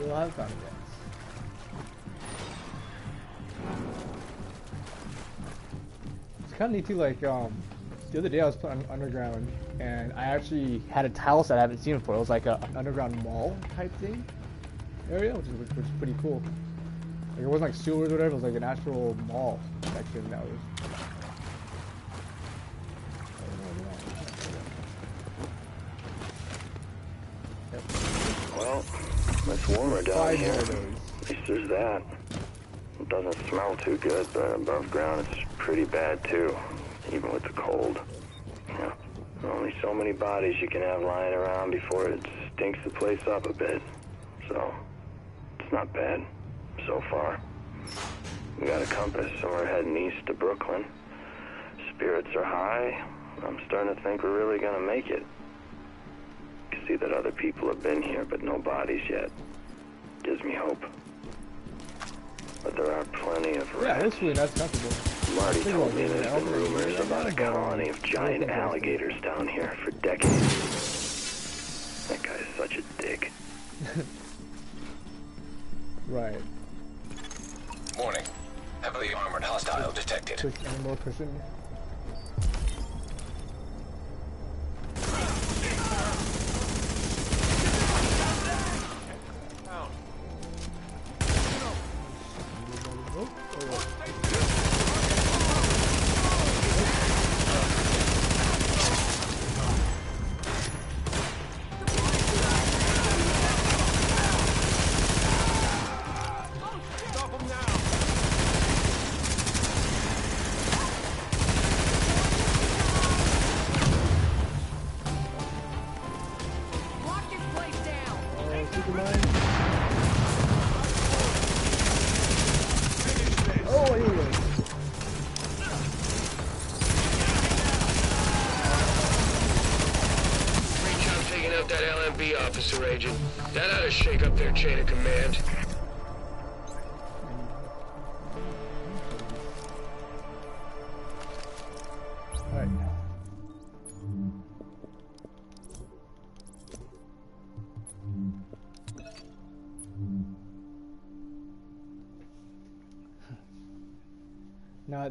We'll have fun again. It's kind of neat too, like, the other day I was playing Underground, and I actually had a house that I haven't seen before. It was like an underground mall type thing area, which is pretty cool. Like, it wasn't like sewers or whatever, it was like an actual mall section that was... Well, it's warmer down here. At least there's that. It doesn't smell too good, but above ground it's pretty bad too, even with the cold. Yeah. Only so many bodies you can have lying around before it stinks the place up a bit. So, it's not bad so far. We got a compass, so we're heading east to Brooklyn. Spirits are high. I'm starting to think we're really gonna make it. See that other people have been here, but no bodies yet. Gives me hope. But there are plenty of rats. Yeah, it looks really nice, comfortable. Marty told me there's been rumors about a colony of giant alligators down here for decades. That guy's such a dick. Right. Warning. Heavily armored hostile detected. Quick animal person. Officer Agent. That ought to shake up their chain of command. Alright.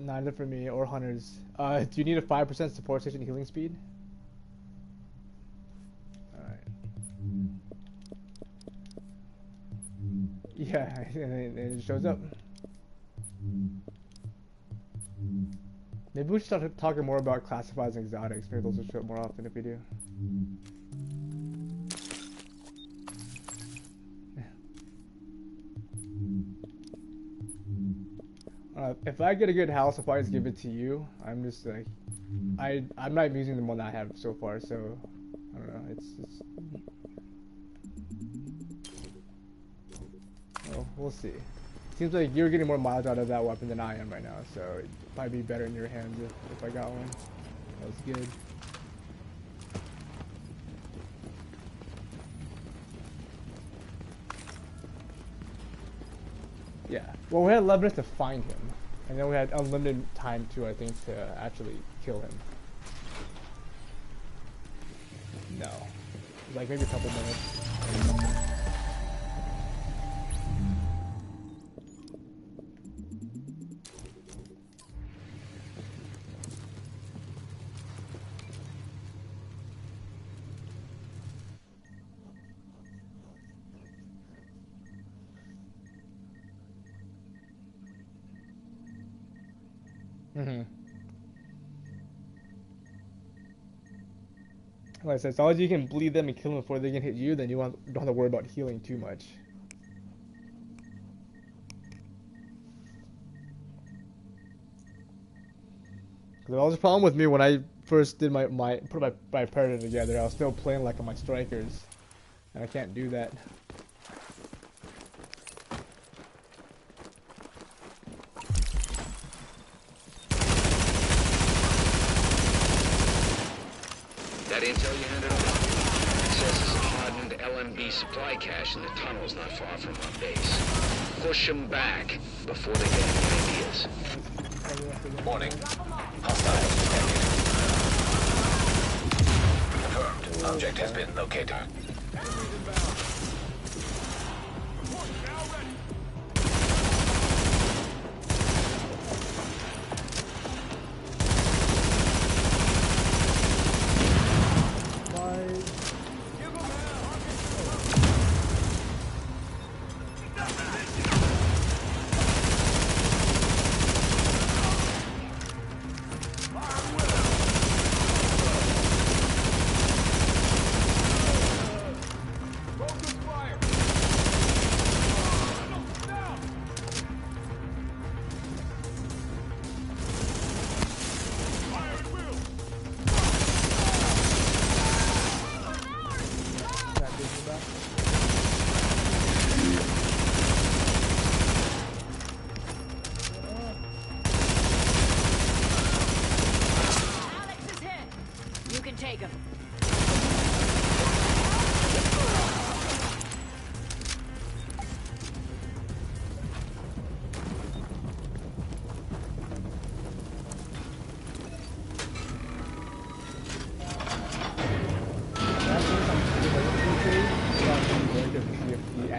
Neither for me or hunters. Do you need a 5% support station healing speed? Yeah, and it shows up. Maybe we should start talking more about classifieds and exotics. Maybe those will show up more often if we do. If I get a good house, I'll probably just give it to you. I'm just like, I'm not using the one I have so far, so I don't know. It's well, we'll see. Seems like you're getting more mileage out of that weapon than I am right now, so it'd probably be better in your hands if I got one. That was good. Yeah. Well, we had 11 minutes to find him, and then we had unlimited time to, I think, to actually kill him. No. It was like maybe a couple minutes. Like I said, as long as you can bleed them and kill them before they can hit you, then you don't have to worry about healing too much. That was the problem with me when I first did put my Predator together. I was still playing like on my strikers, and I can't do that. That intel you handed over? Accesses a hardened LMB supply cache in the tunnels not far from our base. Push them back before they get any ideas. Warning. Hostiles detected. Confirmed. Object has been located.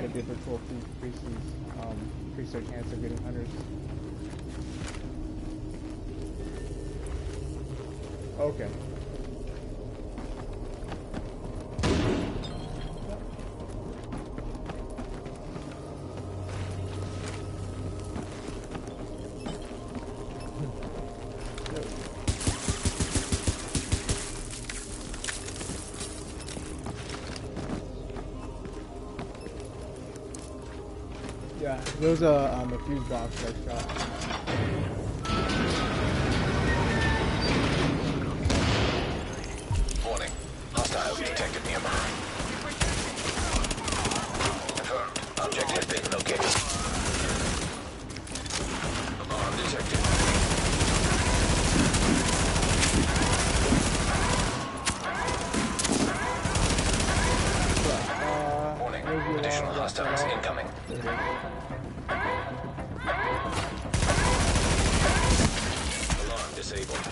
added different tools to increase their chance of getting hunters. Okay. Yeah, there was a fuse box that shot. Warning. Hostiles detected nearby. Confirmed. Object has been located. Alarm detected. Warning. Additional hostiles incoming. Alarm disabled.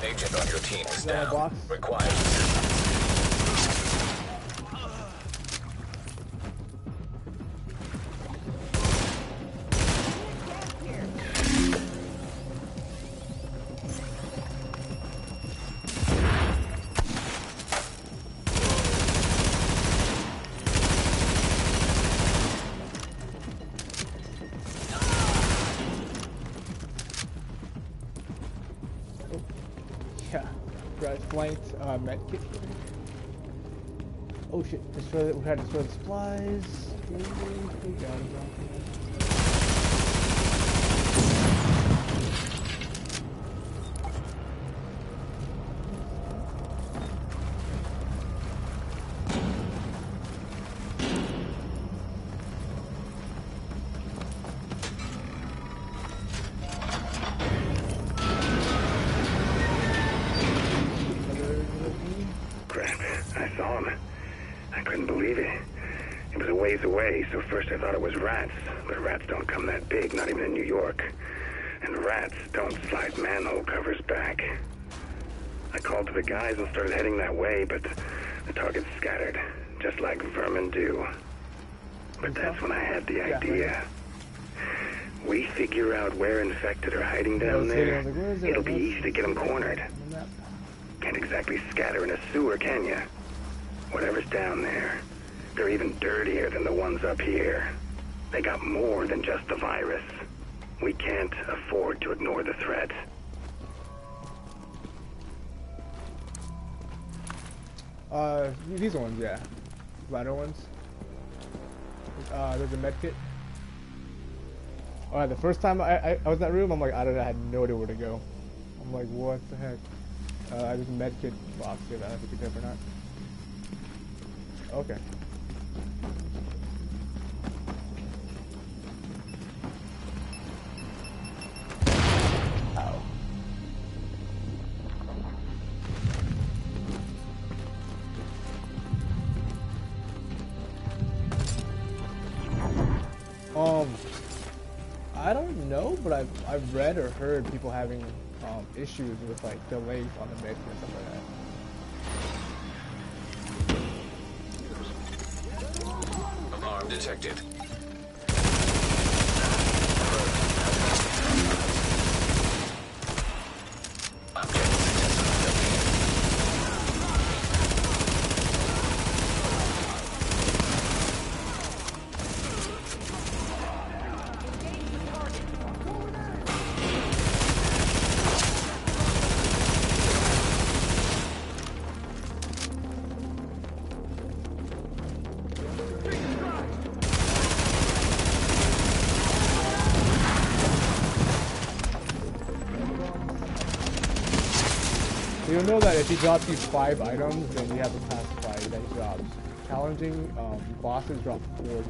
Agent on your team is down. Required. Yeah, got flanked medkit. Oh shit! Destroy. We had to destroy the supplies. We got it. I saw him. I couldn't believe it. It was a ways away, so first I thought it was rats. But rats don't come that big, not even in New York. And rats don't slide manhole covers back. I called to the guys and started heading that way, but the targets scattered, just like vermin do. But that's when I had the idea. We figure out where infected are hiding down there, it'll be easy to get them cornered. Can't exactly scatter in a sewer, can ya? Whatever's down there, they're even dirtier than the ones up here. They got more than just the virus. We can't afford to ignore the threat. These ones, yeah. Ladder ones. There's a medkit. Alright, the first time I was in that room, I'm like, I had no idea where to go. I'm like, what the heck? There's a medkit box here that I have to pick up or not. Okay. Ow. I don't know, but I've read or heard people having issues with like delays on the mix and stuff like that. Alarm detected. You'll know that if he drops you 5 items, then you have to pacify that he drops. Challenging bosses drop 4 things.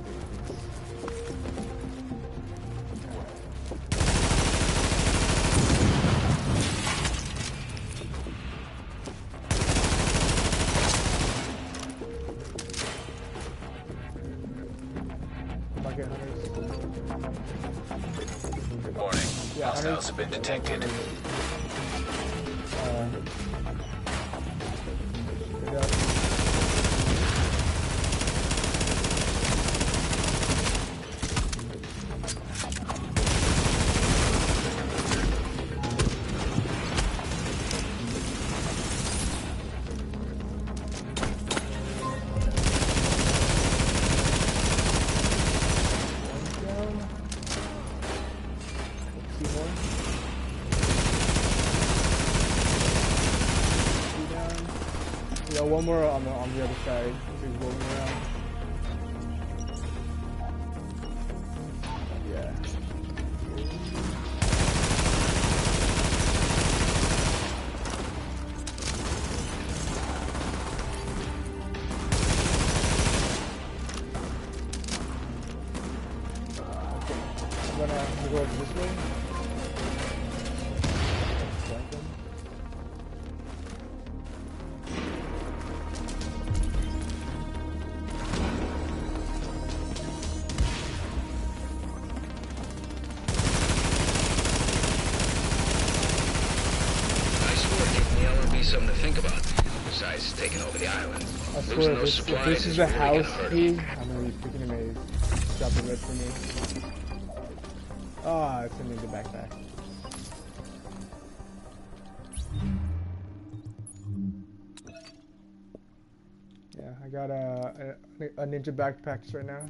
Yeah, Hostiles have been detected. One more on the other side. He's rolling around. Yeah. Okay. I'm gonna go over this way. Something to think about. Besides taking over the island. I swear, if this is the house key, I'm gonna be freaking amazed. Drop the red for me. Ah, it's a ninja backpack. Yeah, I got a ninja backpack right now.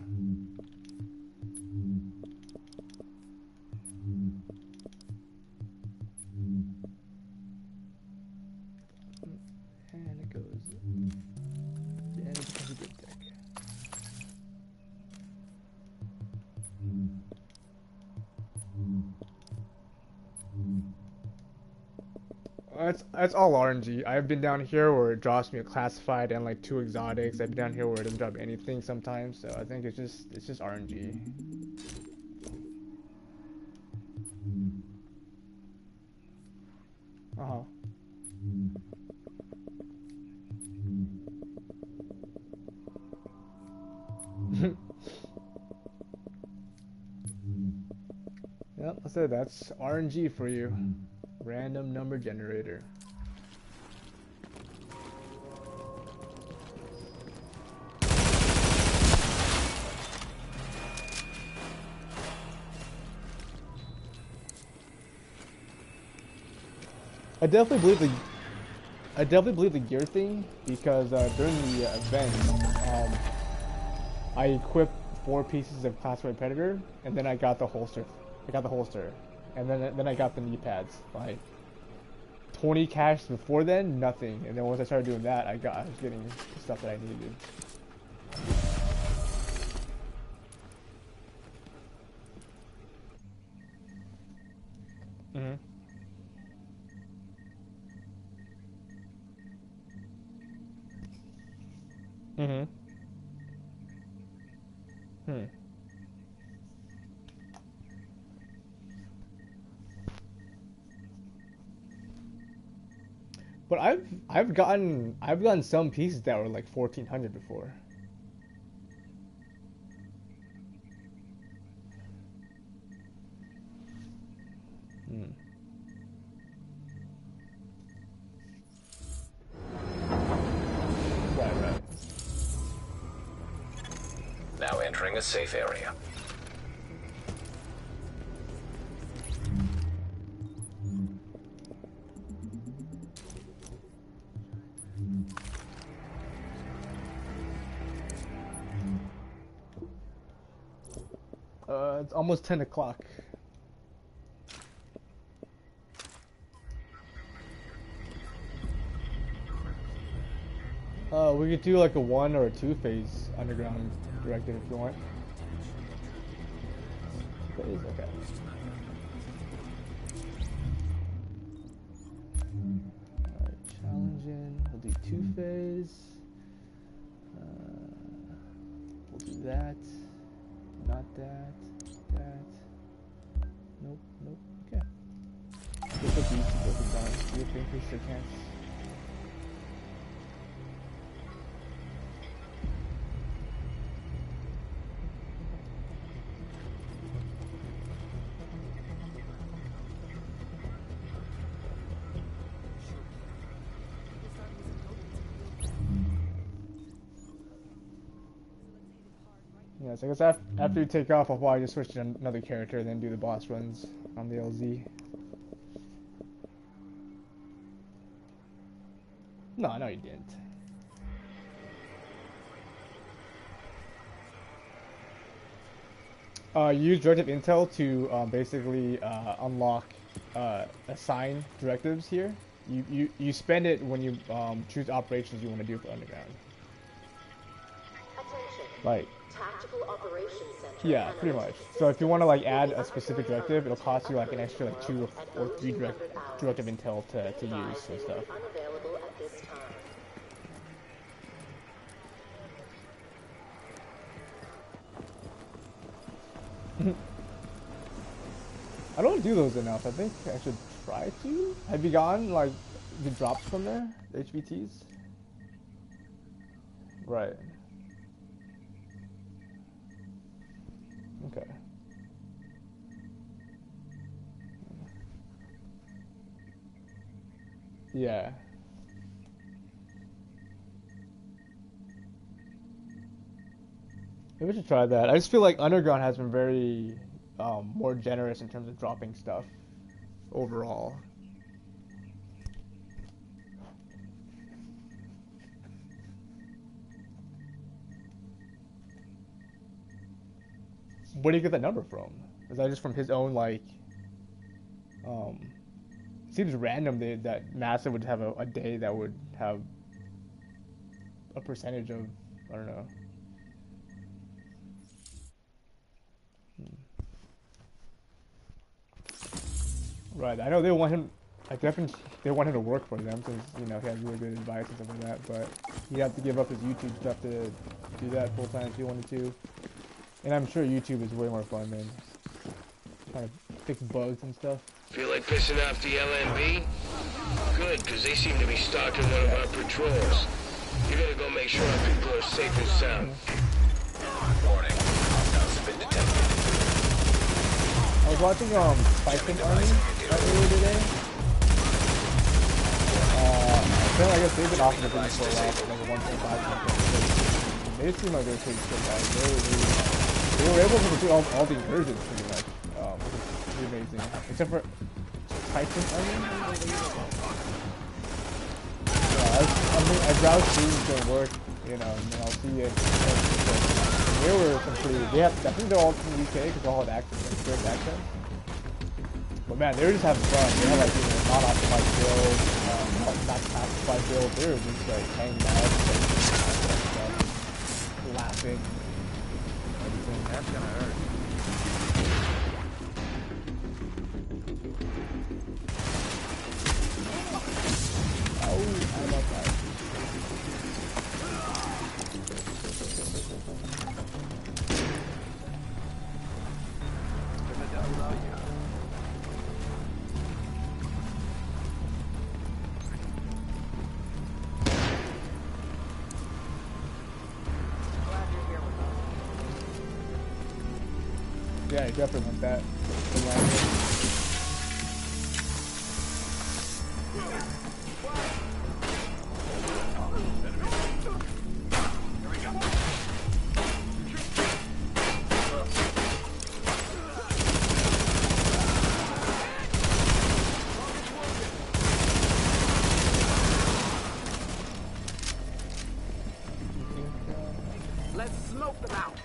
And it goes. And it becomes a good deck. That's all RNG. I've been down here where it drops me a classified and like 2 exotics. I've been down here where it doesn't drop anything sometimes. So I think it's just RNG. Yep, I said that's RNG for you. Random number generator. I definitely believe the gear thing because during the event, I equipped 4 pieces of classified predator, and then I got the holster. And then I got the knee pads. Like 20 cash before then, nothing. And then once I started doing that, I was getting the stuff that I needed. But I've gotten some pieces that were like 1400 before. Right. Now entering a safe area. It's almost 10 o'clock. We could do like a 1 or a 2 phase underground directed if you want. Phase, okay. Alright, challenging. We'll do 2 phase. We'll do that. Not that. Nope. Okay. Just a beat to both of them. See if they increase their chance. Yeah, so I guess after you take off, I'll probably just switch to another character, then do the boss runs on the LZ. No, you didn't. Use directive intel to basically unlock assign directives here. You spend it when you choose operations you want to do for underground. Attention. Like. Tactical Operations Center. Yeah, pretty much. So if you want to like add a specific directive, it'll cost you like an extra like 2 or 3 directive intel to use and stuff. Unavailable at this time. I don't do those enough. I think I should try to. Have you gotten like the drops from there, the HVTs? Right. Okay. Yeah. Maybe we should try that. I just feel like Underground has been very more generous in terms of dropping stuff overall. Where do you get that number from? Is that just from his own, like, seems random that NASA would have a day that would have a percentage of, I don't know. Right, I know they want him, they want him to work for them because, you know, he has really good advice and stuff like that, but he'd have to give up his YouTube stuff to do that full time if he wanted to. And I'm sure YouTube is way more fun than trying to fix bugs and stuff. Feel like pissing off the LMB? Good, because they seem to be stalking one of our patrols. You gotta go make sure our people are safe and sound. Warning. Hostiles have been detected. I was watching Python Army earlier today. Apparently I guess they've been offering the game for a while, for like a 1.5 something. They seem like they're pretty good guys. They were able to complete all the versions pretty much, which is pretty amazing. Except for Titan Army. I browse through their work, you know, and I'll see it. They were completely. I think they're all from the UK because they all had access, direct access. But man, they were just having fun. They had like non-optimized builds, not classified builds. They were just like hanging out, like, laughing. That's gonna hurt. Oh, I love that. Yeah, you definitely want that. Let's smoke them out.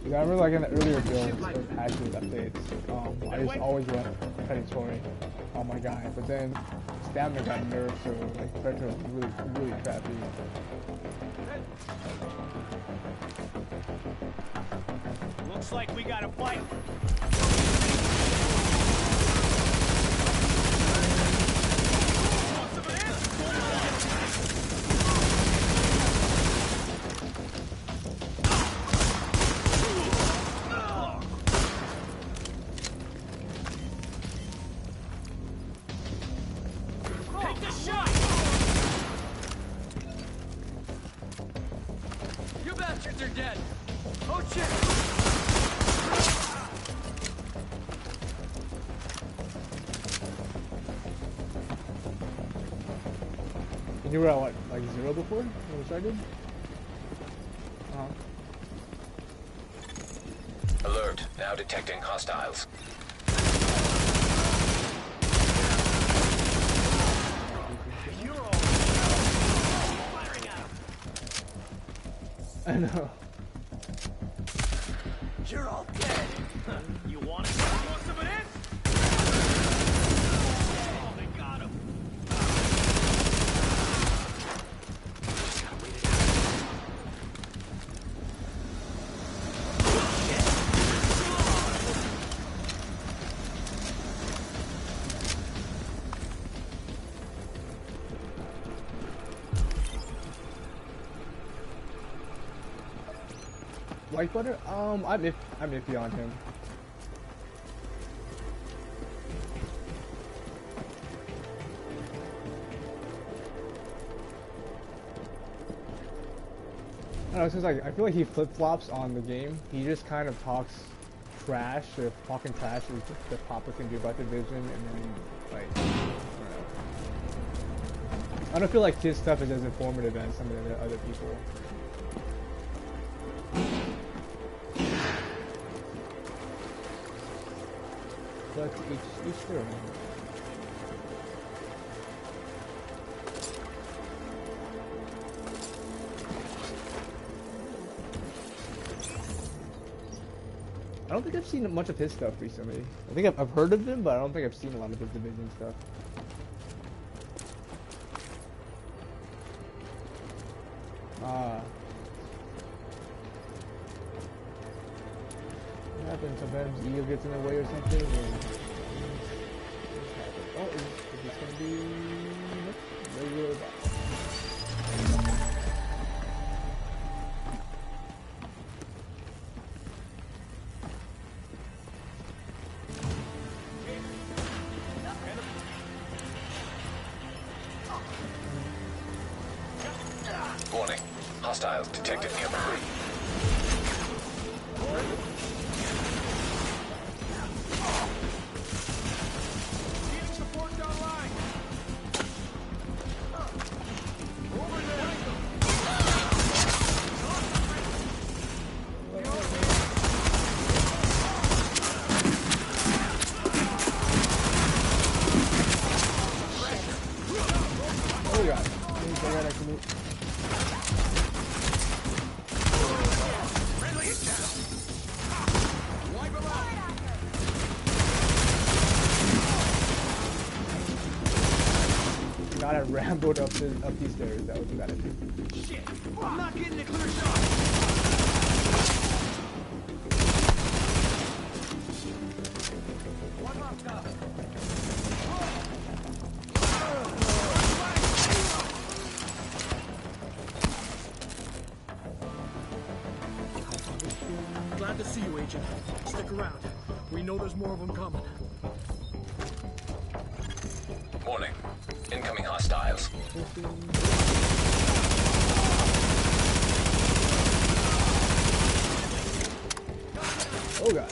I remember like in the earlier builds or patches updates, I just always went predatory on my guy, but then stamina got nerfed, so like Predator was really crappy. Looks like we got a fight. Take the shot! You bastards are dead! Oh shit! And you were at what, like 0 before when we started? Alert. Now detecting hostiles. You're all firing at him. I know. You're all dead. You want it? Want some of this? Oh, they got him. White butter? I'm iffy on him. I don't know, it's just like, I feel like he flip-flops on the game. He just kind of talks trash, or talking trash is the Papa can do about Division, and then, like, I don't know. I don't feel like his stuff is as informative as some of the other people. But each their own. I don't think I've seen much of his stuff recently. I think I've heard of him, but I don't think I've seen a lot of his Division stuff. What happens sometimes? Ego gets in the way or something. Oh, is this gonna be regular box? Warning. Hostiles detected near the tree. Oh god. He's so right, I can move. God, I rambled up these stairs. That was a bad idea. Shit! I'm not getting a clear shot! One more stop. Glad to see you, Agent. Stick around. We know there's more of them coming. Warning. Incoming hostiles. Oh god.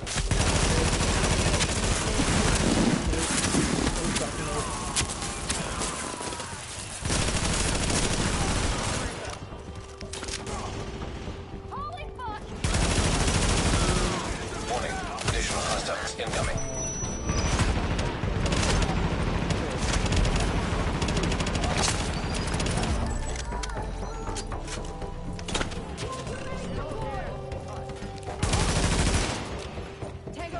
Holy fuck! Warning. Additional hostiles incoming. Take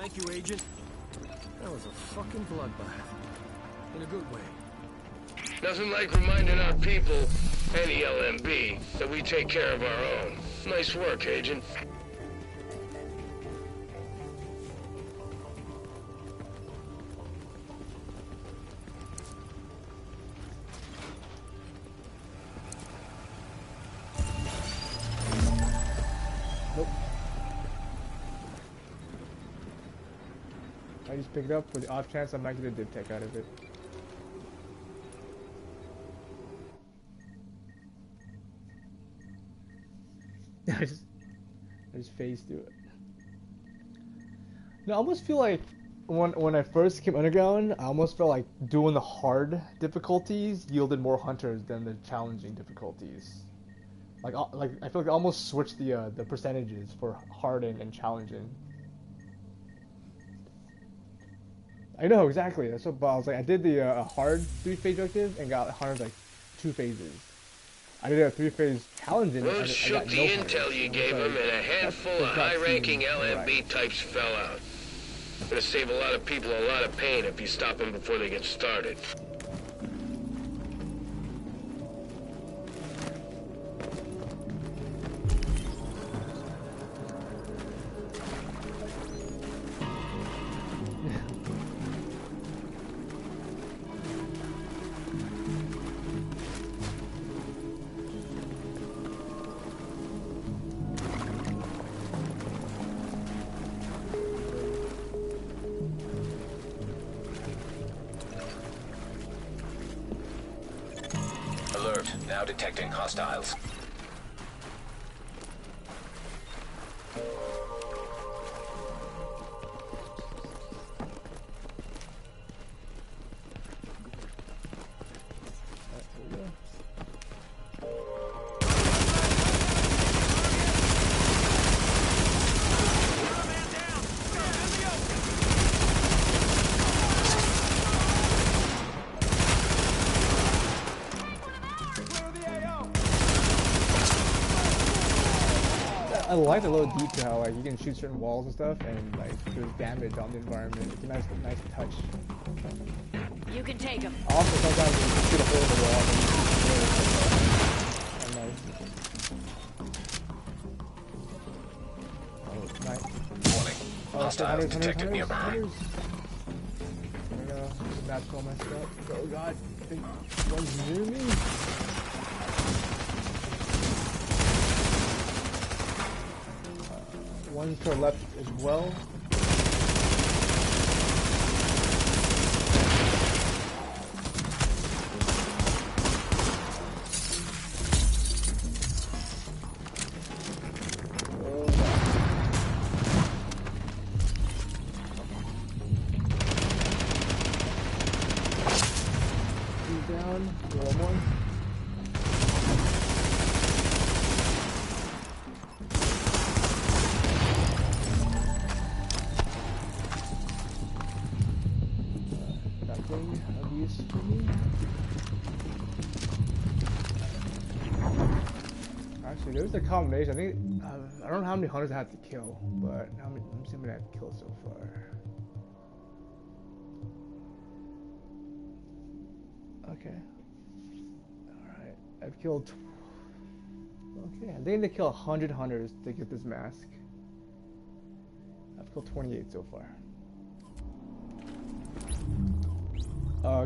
Thank you, Agent. That was a fucking bloodbath. In a good way. Nothing like reminding our people, any LMB, that we take care of our own. Nice work, Agent. Nope. I just picked it up for the off chance I might get a dip tech out of it. I just phased through it. No, I almost feel like when I first came underground, I almost felt like doing the hard difficulties yielded more hunters than the challenging difficulties. Like I feel like I almost switched the percentages for hard and challenging. I know exactly. That's what I was like. I did the hard 3-phase objective and got hunters like 2 phases. I did a 3-phase challenge and Well, shoot the intel you gave him, and a handful of high-ranking LMB types fell out. Gonna save a lot of people a lot of pain if you stop them before they get started. Now detecting hostiles. I like the little detail how like you can shoot certain walls and stuff, and like there's damage on the environment. It's a nice touch. You can take them. Also, sometimes you can shoot a hole in the wall and you can nice. Warning. Hostiles detected nearby. Hunters. That's all messed up. Oh god, I think one's near me. One to our left as well. He's down. One more. Actually, there's a combination. I think I don't know how many hunters I have to kill, but let me see how many I've killed so far. Okay. All right, I've killed. Okay, I think they kill 100 hunters to get this mask. I've killed 28 so far.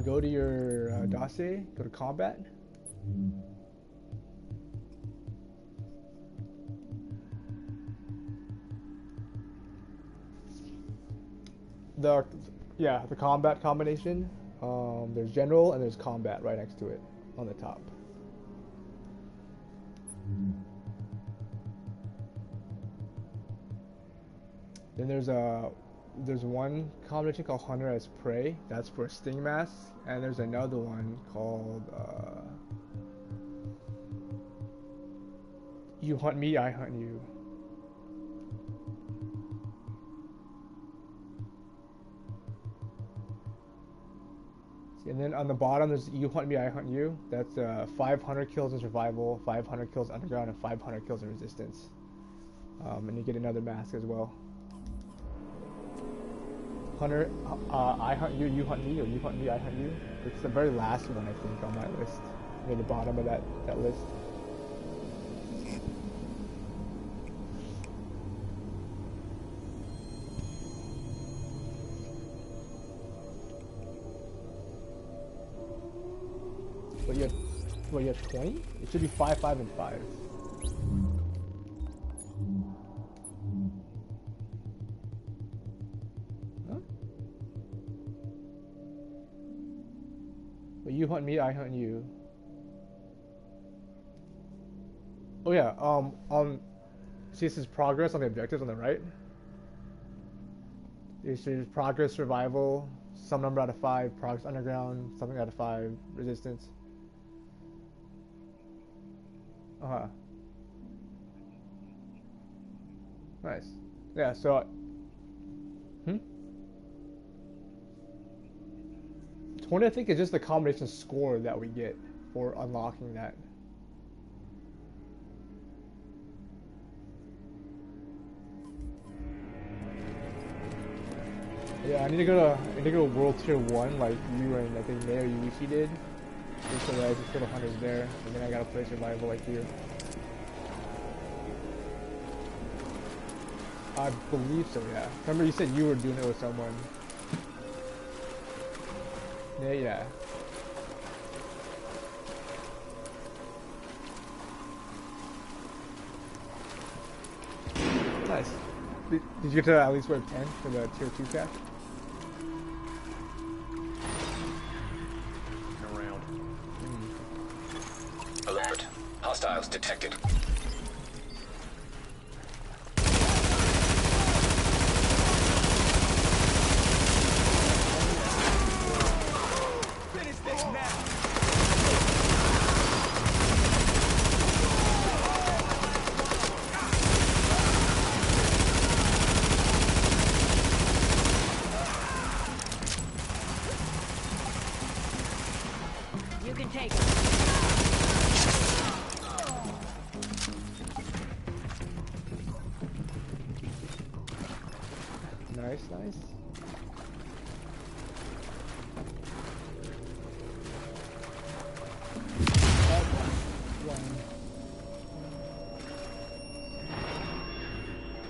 Go to your dossier, go to combat. The combat combination. There's general and there's combat right next to it on the top. Then there's one combination called Hunter as Prey. That's for sting mask, and there's another one called You Hunt Me, I Hunt You. And then on the bottom there's You Hunt Me, I Hunt You. That's 500 kills in survival, 500 kills underground, and 500 kills in resistance. And you get another mask as well. Hunter, I hunt you, you hunt me, or you hunt me, I hunt you. It's the very last one, I think, on my list. Near the bottom of that list. What, you have 20? It should be 5, 5, and 5. Huh? But you hunt me, I hunt you. Oh yeah, see this is progress on the objectives on the right. This is progress, survival, some number out of 5, progress underground, something out of 5, resistance. Nice. Yeah, so 20 I think is just the combination score that we get for unlocking that. Yeah, I need to go to World Tier 1 like you and I think Mayo Yuichi did. Just so that I just put 100 there, and then I gotta play survival like you. I believe so, yeah. Remember you said you were doing it with someone. Yeah. Nice. Did you get to at least wave 10 for the tier 2 cache? Alert. Hostiles detected. Finish this now! You can take it. Nice.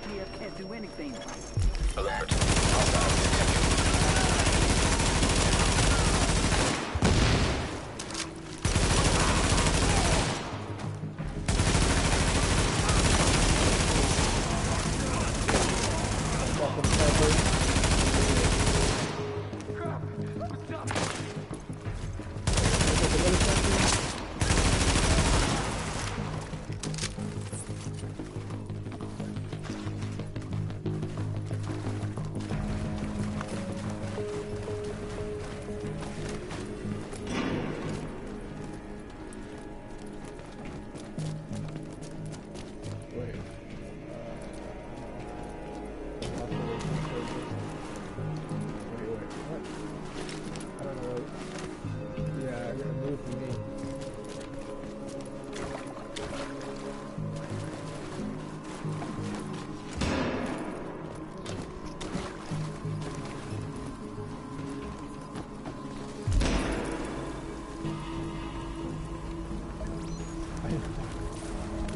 TF can't do anything. Alert. Hostiles detected.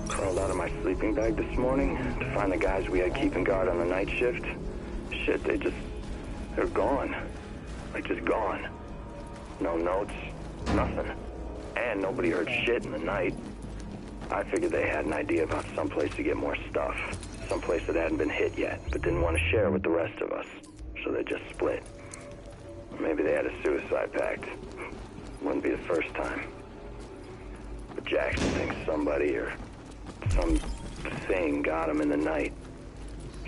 Crawled out of my sleeping bag this morning to find the guys we had keeping guard on the night shift. Shit, they're gone. Like, just gone. No notes, nothing. And nobody heard shit in the night. I figured they had an idea about someplace to get more stuff. Someplace that hadn't been hit yet, but didn't want to share with the rest of us. So they just split. Maybe they had a suicide pact. Wouldn't be the first time. But Jackson thinks somebody or some thing got him in the night.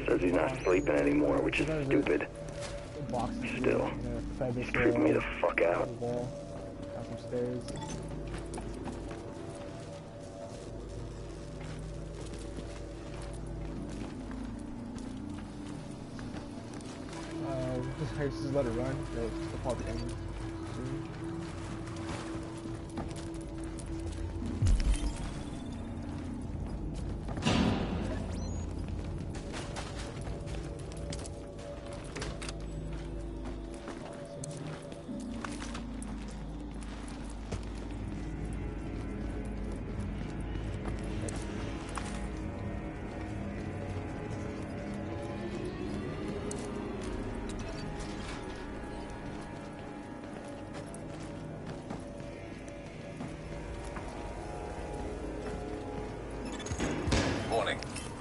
Says he's not sleeping anymore, which is stupid. Still, it's creeping me the fuck out. Some stairs. Just let it run. It'll probably end soon.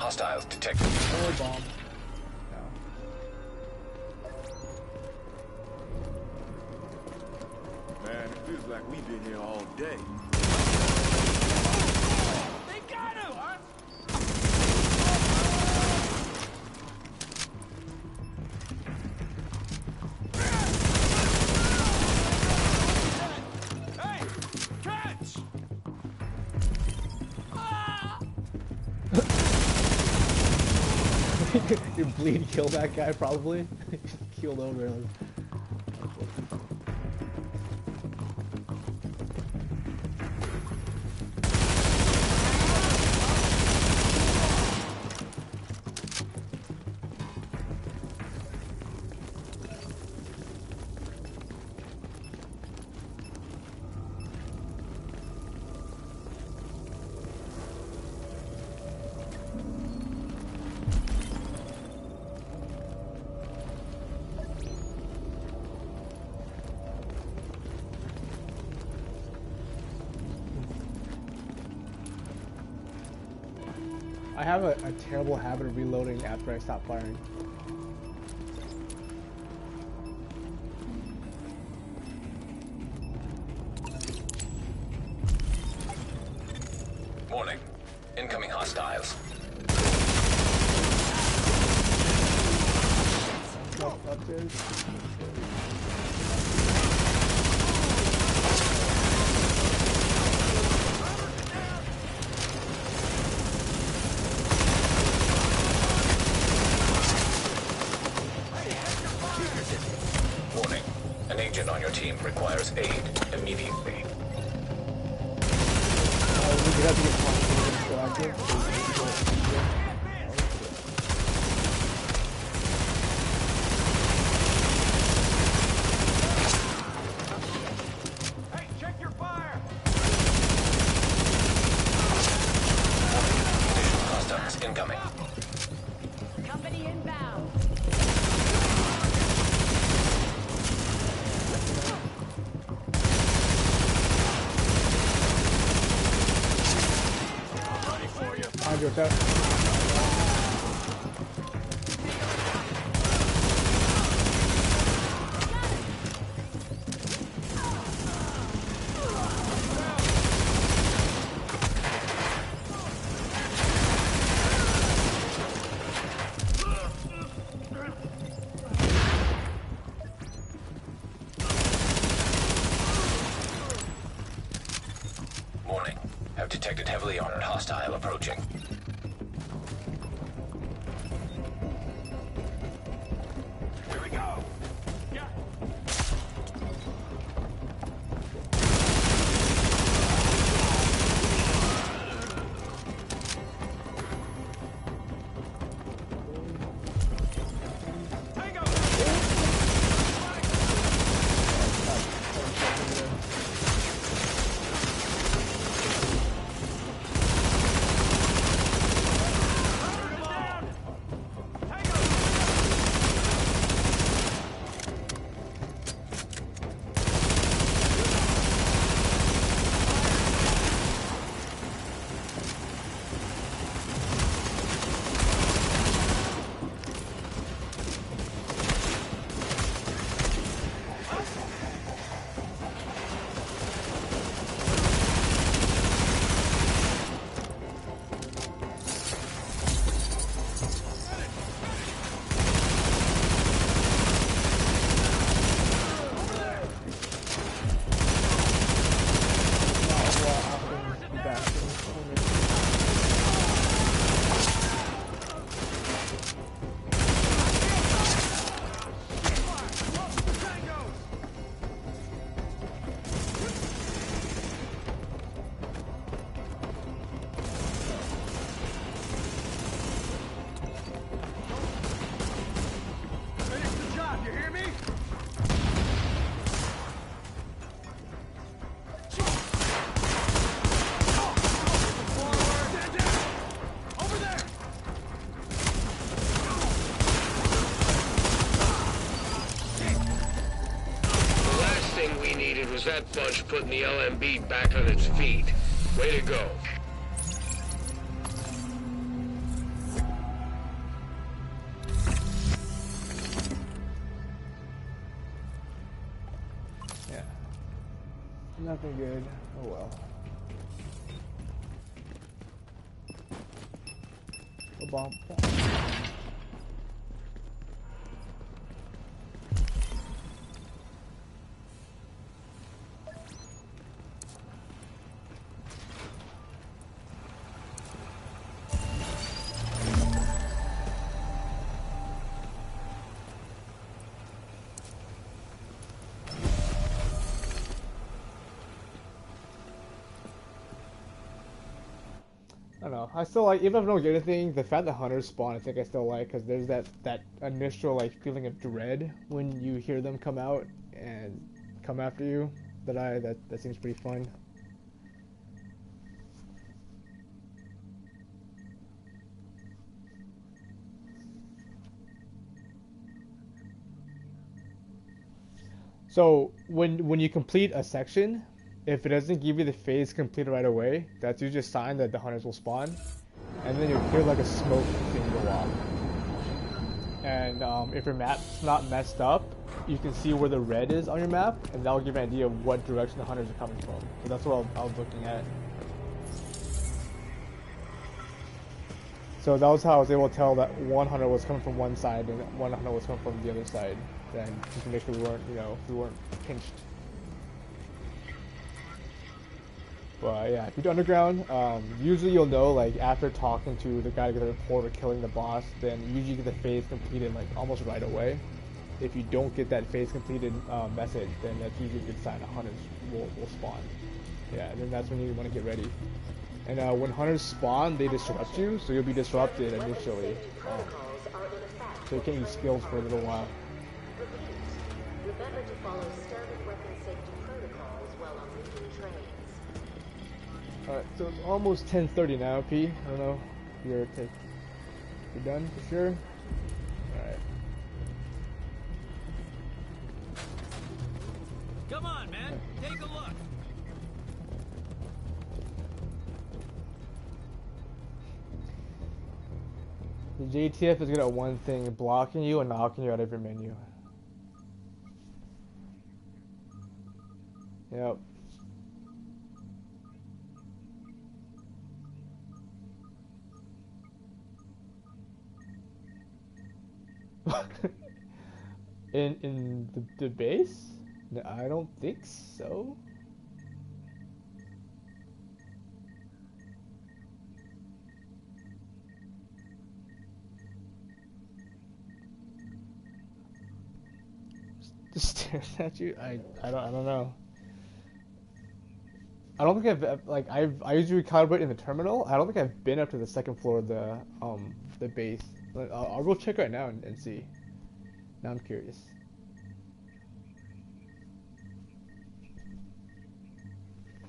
Hostiles detected. Oh, bomb. Man, it feels like we've been here all day. They got him! Hey! Catch! You bleed kill that guy probably. Keeled over. I have a terrible habit of reloading after I stop firing. Warning. Incoming hostiles. Upstairs. Warning. An agent on your team requires aid immediately. We could have to get active. Hey, check your fire! Hostiles incoming. Company inbound. Andre, what's up? Warning. Have detected heavily armored hostile approaching. Here we go! Yeah. Tango! was that bunch putting the LMB back on its feet. Way to go. Nothing good. Oh well. A bomb. I don't know. I still like, even if I don't get anything, the fact that hunters spawn, I think I still like, because there's that initial like feeling of dread when you hear them come out and come after you. That seems pretty fun. So when you complete a section, if it doesn't give you the phase completed right away, that's usually a sign that the hunters will spawn. And then you'll hear like a smoke thing go off. And if your map's not messed up, you can see where the red is on your map, and that'll give you an idea of what direction the hunters are coming from. So that's what I was looking at. So that was how I was able to tell that one hunter was coming from one side and one hunter was coming from the other side. Then just to make sure we weren't pinched. But yeah, if you do underground, usually you'll know like after talking to the guy to get a report or killing the boss, then you usually get the phase completed like almost right away. If you don't get that phase completed message, then that's usually a good sign that hunters will spawn. Yeah, and then that's when you want to get ready. And when hunters spawn, they disrupt you, so you'll be disrupted initially. So you can't use skills for a little while. Remember to follow standard weapon safety protocols while on moving trains. Alright, so it's almost 10:30 now, P. I don't know if you're done for sure? Alright. Come on, man. Take a look. The JTF is good at one thing, blocking you and knocking you out of your menu. Yep. in the base? No, I don't think so. Just stares at you. I don't know. I don't think I usually calibrate in the terminal. I don't think I've been up to the second floor of the base. I'll go check right now and see. Now I'm curious.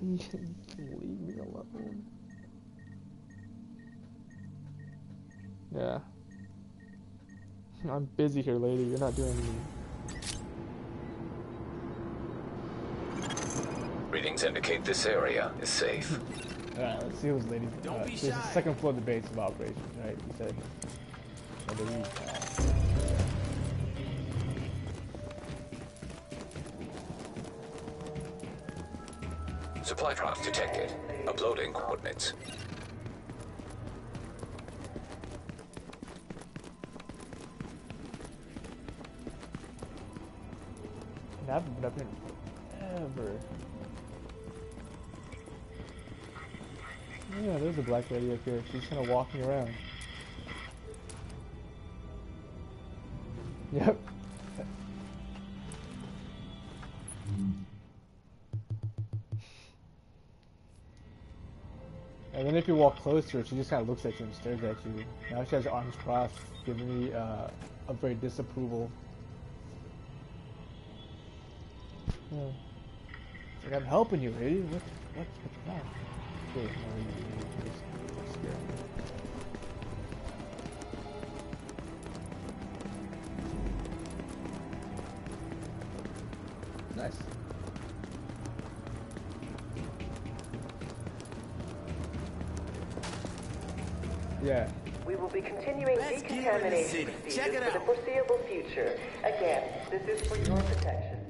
Leave me alone. Yeah. I'm busy here, lady. You're not doing anything. Readings indicate this area is safe. Alright, let's see who's lady. This is the second floor of the base of operations, right? You said. I believe. Supply drops detected. Uploading coordinates. I've been up here forever. Yeah, there's a black lady up here. She's kind of walking around. Yep. And then if you walk closer, she just kind of looks at you and stares at you. Now she has her arms crossed, giving me a very disapproval. Yeah. It's like, I'm helping you, lady. What's wrong? Okay, you're scared. Nice. Yeah. We will be continuing decontamination procedures for the foreseeable future. Again, this is for your protection.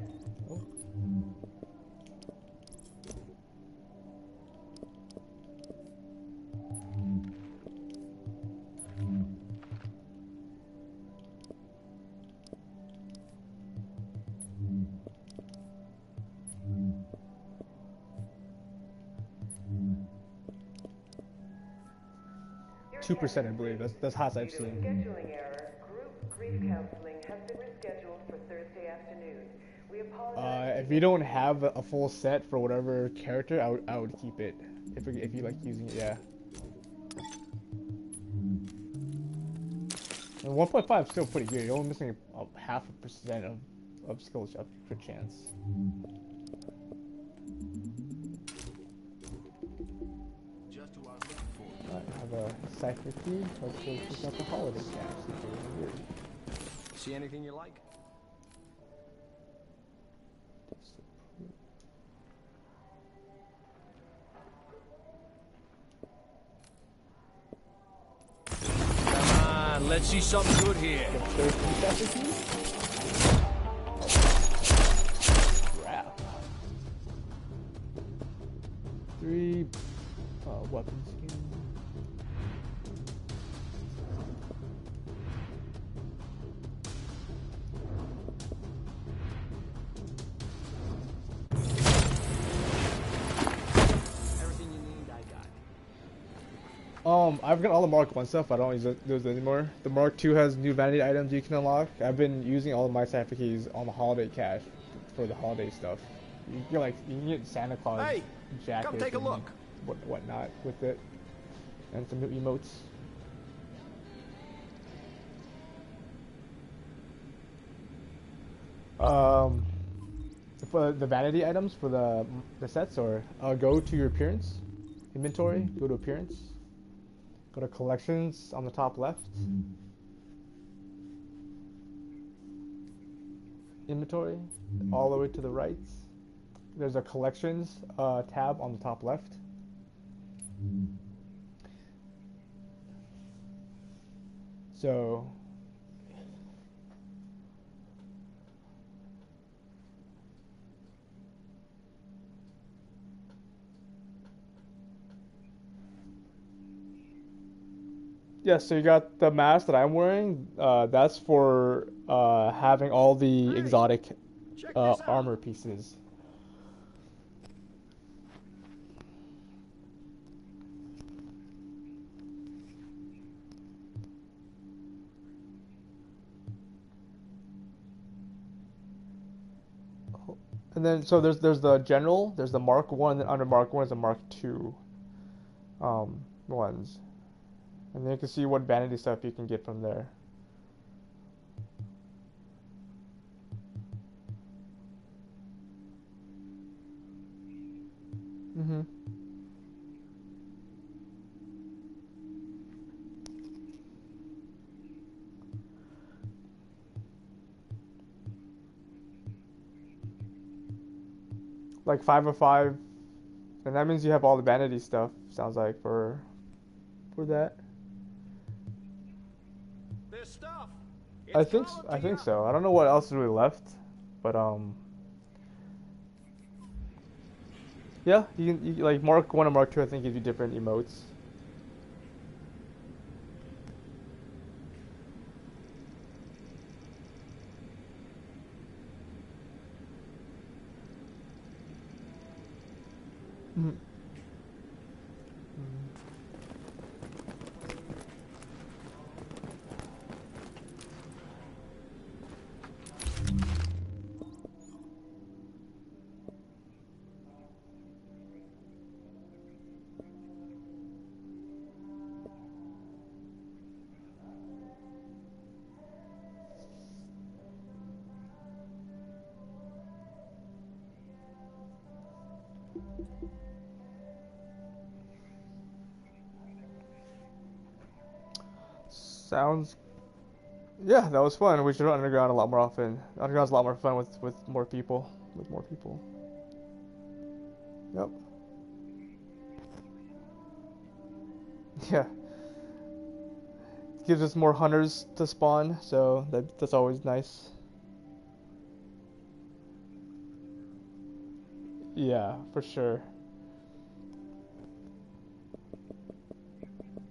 2%, I believe. That's highest I've seen. Scheduling error. Group grief counseling has been rescheduled for Thursday afternoon. We apologize. If you don't have a full set for whatever character, I would keep it. If you like using it, yeah. And 1.5 is still pretty good. You're only missing a 0.5% of skill up per chance. Just who I was looking for. I have a cipher key. Let's go check out the holiday cache. See anything you like? Let's see something good here. Crap. 3 weapon skin. Everything you need, I got. I've got all the Mark 1 stuff, I don't use those anymore. The Mark 2 has new vanity items you can unlock. I've been using all of my cipher keys on the holiday cache for the holiday stuff. You can get Santa Claus jackets. Come take a look. Whatnot with it. And some new emotes. For the vanity items for the sets, or go to your appearance, inventory, go to appearance. Go to collections on the top left. Inventory, all the way to the right. There's a collections tab on the top left. So yeah, so you got the mask that I'm wearing. That's for having all the exotic armor pieces. And then, so there's the general, there's the Mark 1, and then under Mark 1 is the Mark 2 ones. And then you can see what vanity stuff you can get from there. Mm-hmm. Like 505, and that means you have all the vanity stuff, sounds like, for that. There's stuff. I think so. I don't know what else is really left, but yeah, you like Mark 1 and Mark 2. I think give you different emotes. Mm-hmm. Sounds... yeah, that was fun. We should run Underground a lot more often. Underground's a lot more fun with more people. Yep. Yeah. Gives us more hunters to spawn, so that's always nice. Yeah, for sure.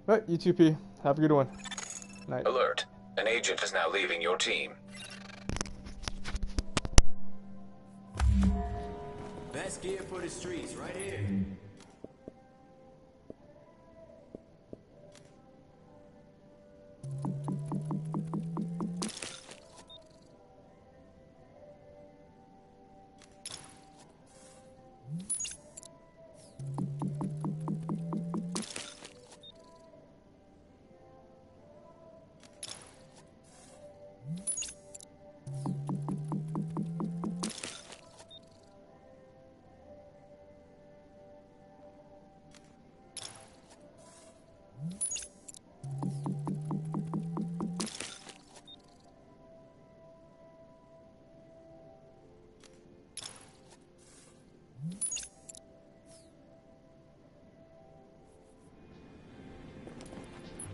Right, you 2P. Have a good one. Night. Alert. An agent is now leaving your team. Best gear for the streets, right here.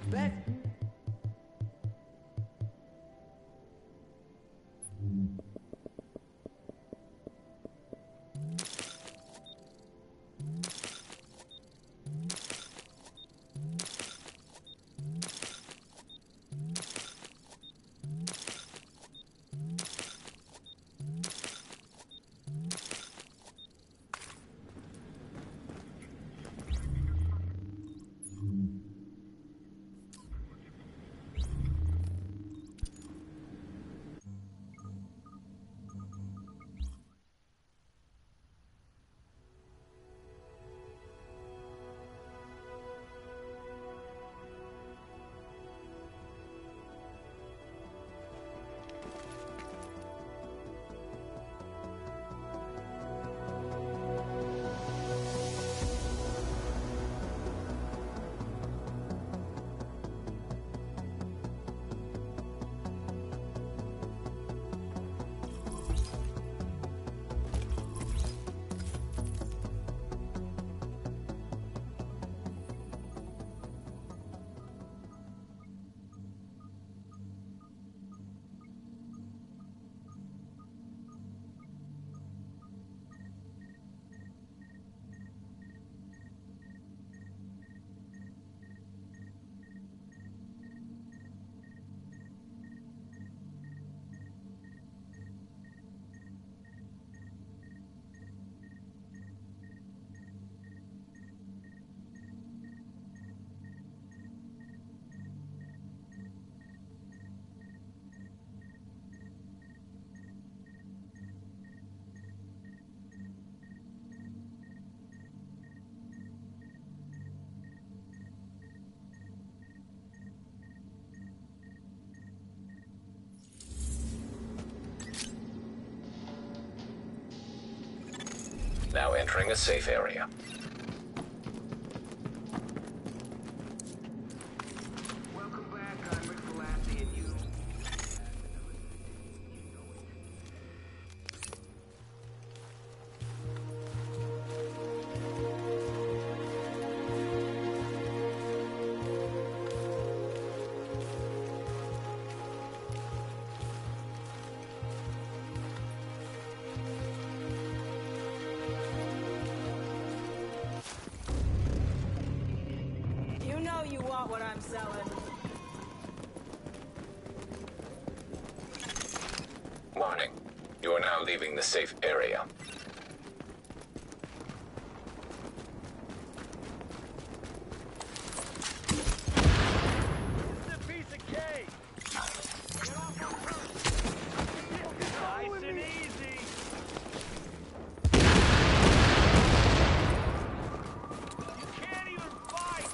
Bet. Now entering a safe area. Welcome back, I'm Rick Velasquez, and you... You know you want what I'm selling. Warning. You are now leaving the safe area. It's a piece of cake! Nice and easy! You can't even fight!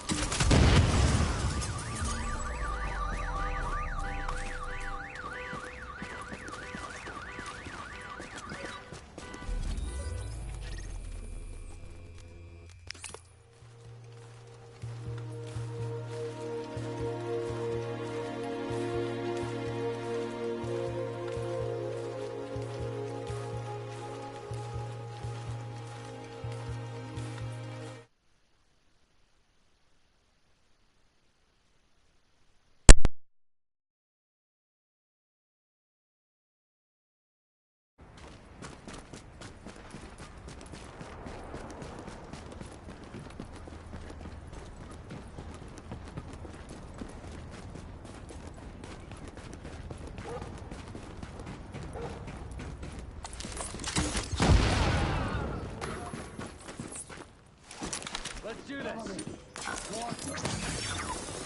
Let's do this.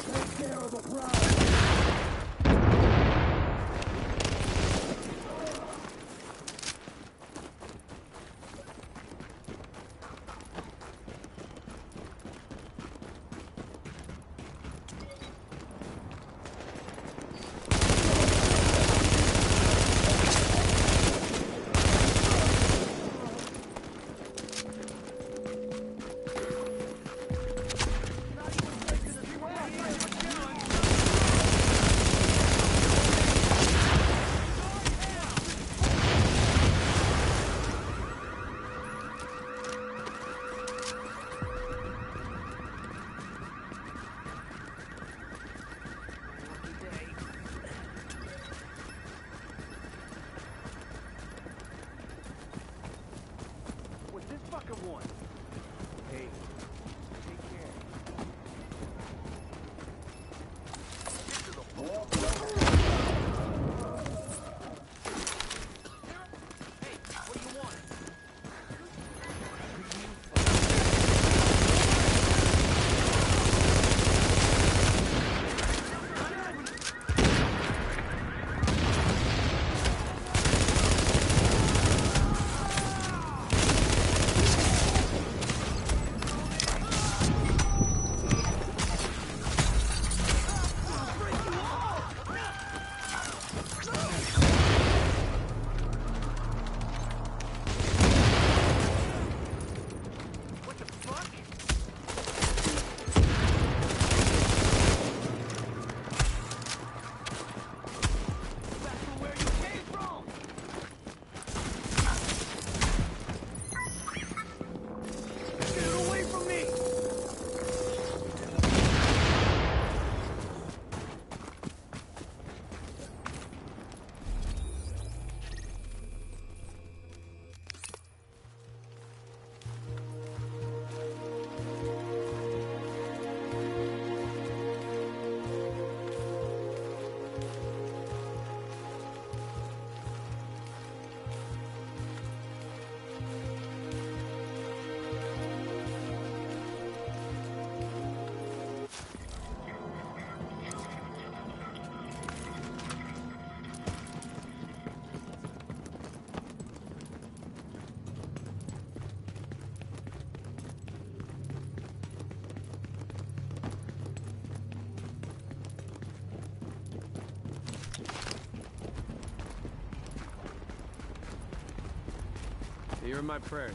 Take care of the prize. You're in my prayers.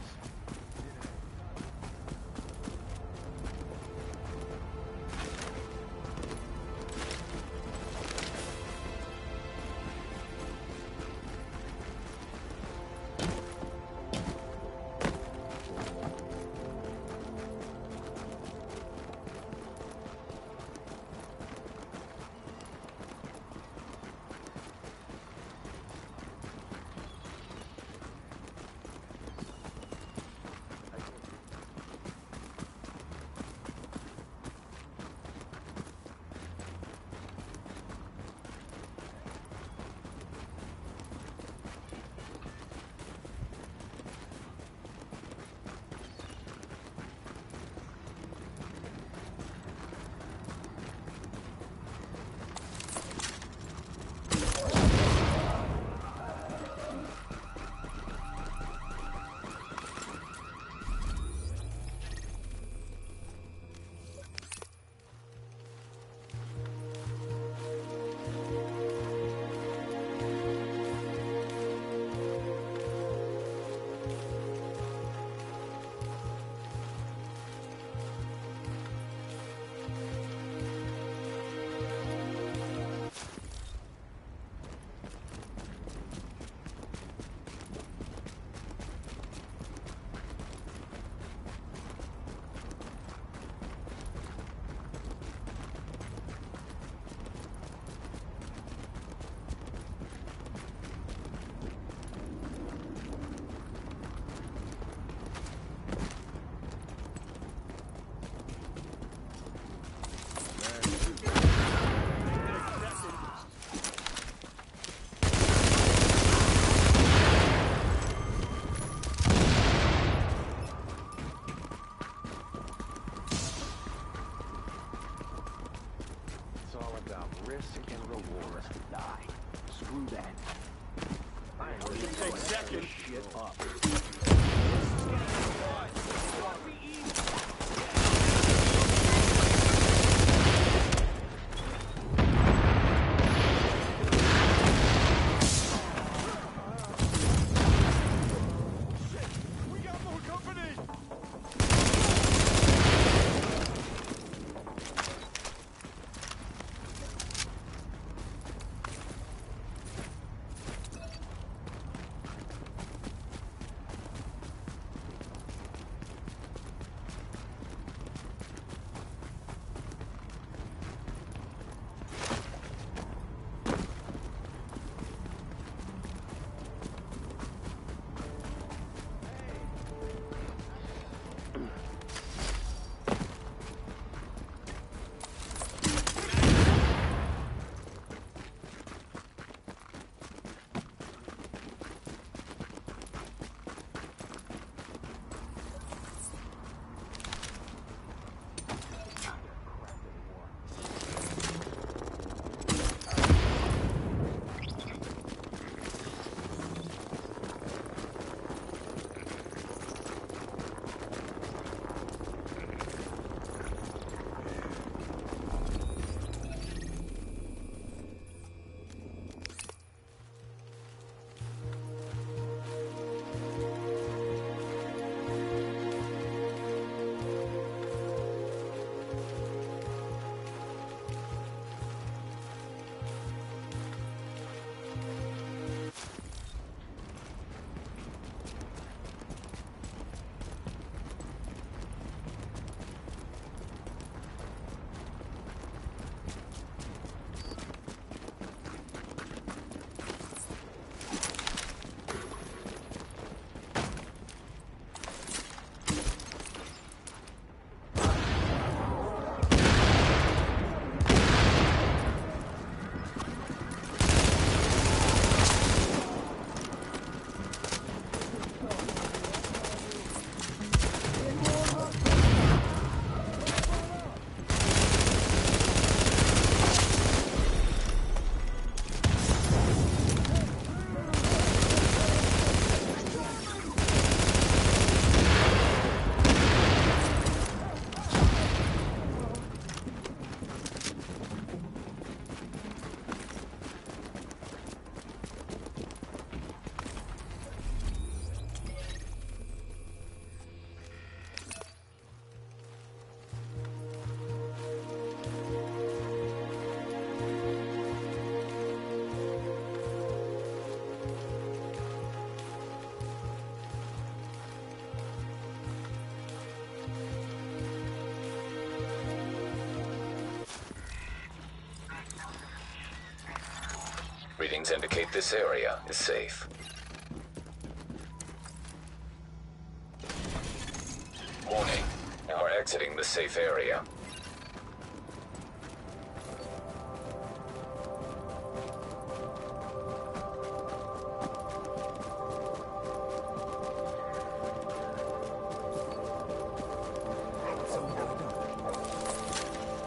Readings indicate this area is safe. Warning, you are exiting the safe area.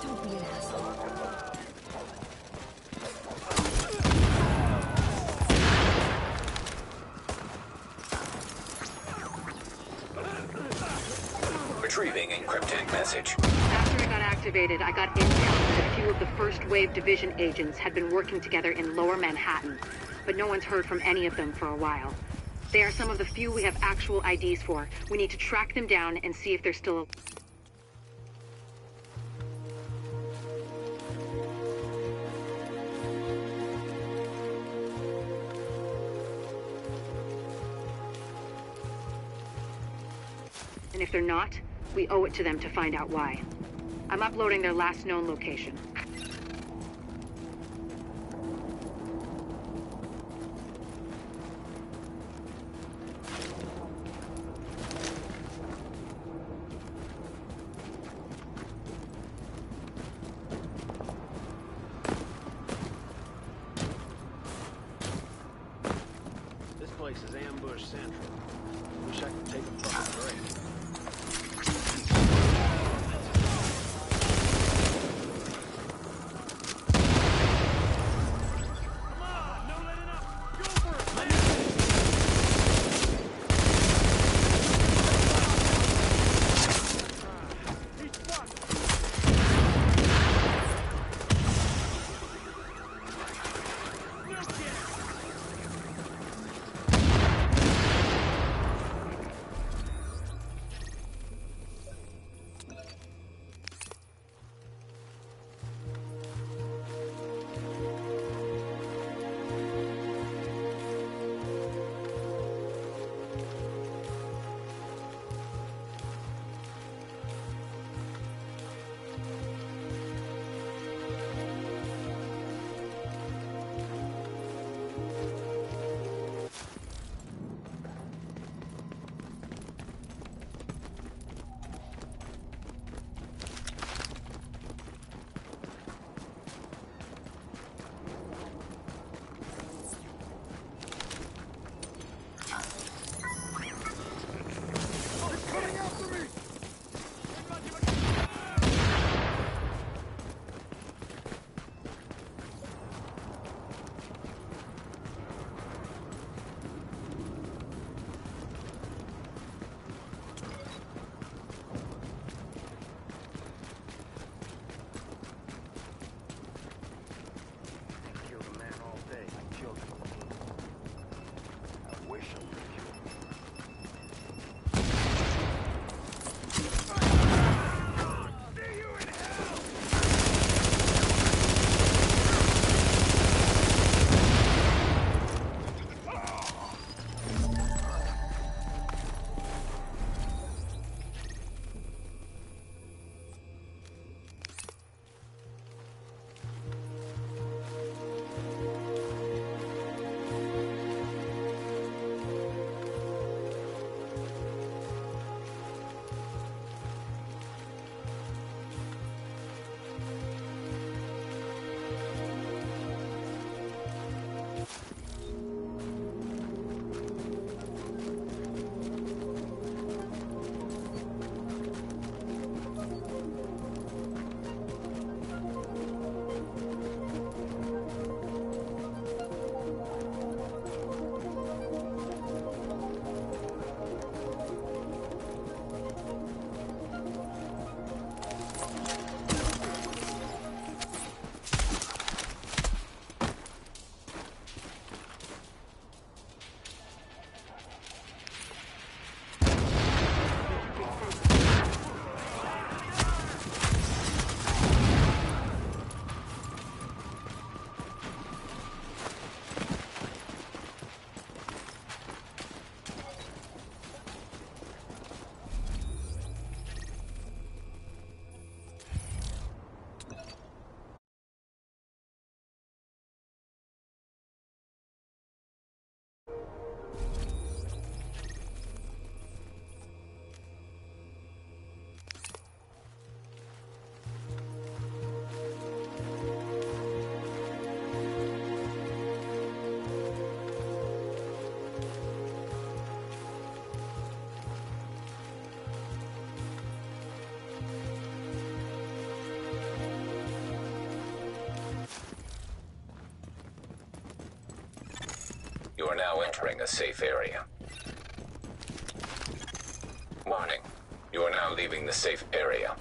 Don't be an asshole. Retrieving encrypted message. After I got activated, I got intel that a few of the First Wave Division agents had been working together in Lower Manhattan, but no one's heard from any of them for a while. They are some of the few we have actual IDs for. We need to track them down and see if they're still... And if they're not, we owe it to them to find out why. I'm uploading their last known location. This place is ambush central. Wish I could take a fucking break. You are now entering a safe area. Warning. You are now leaving the safe area.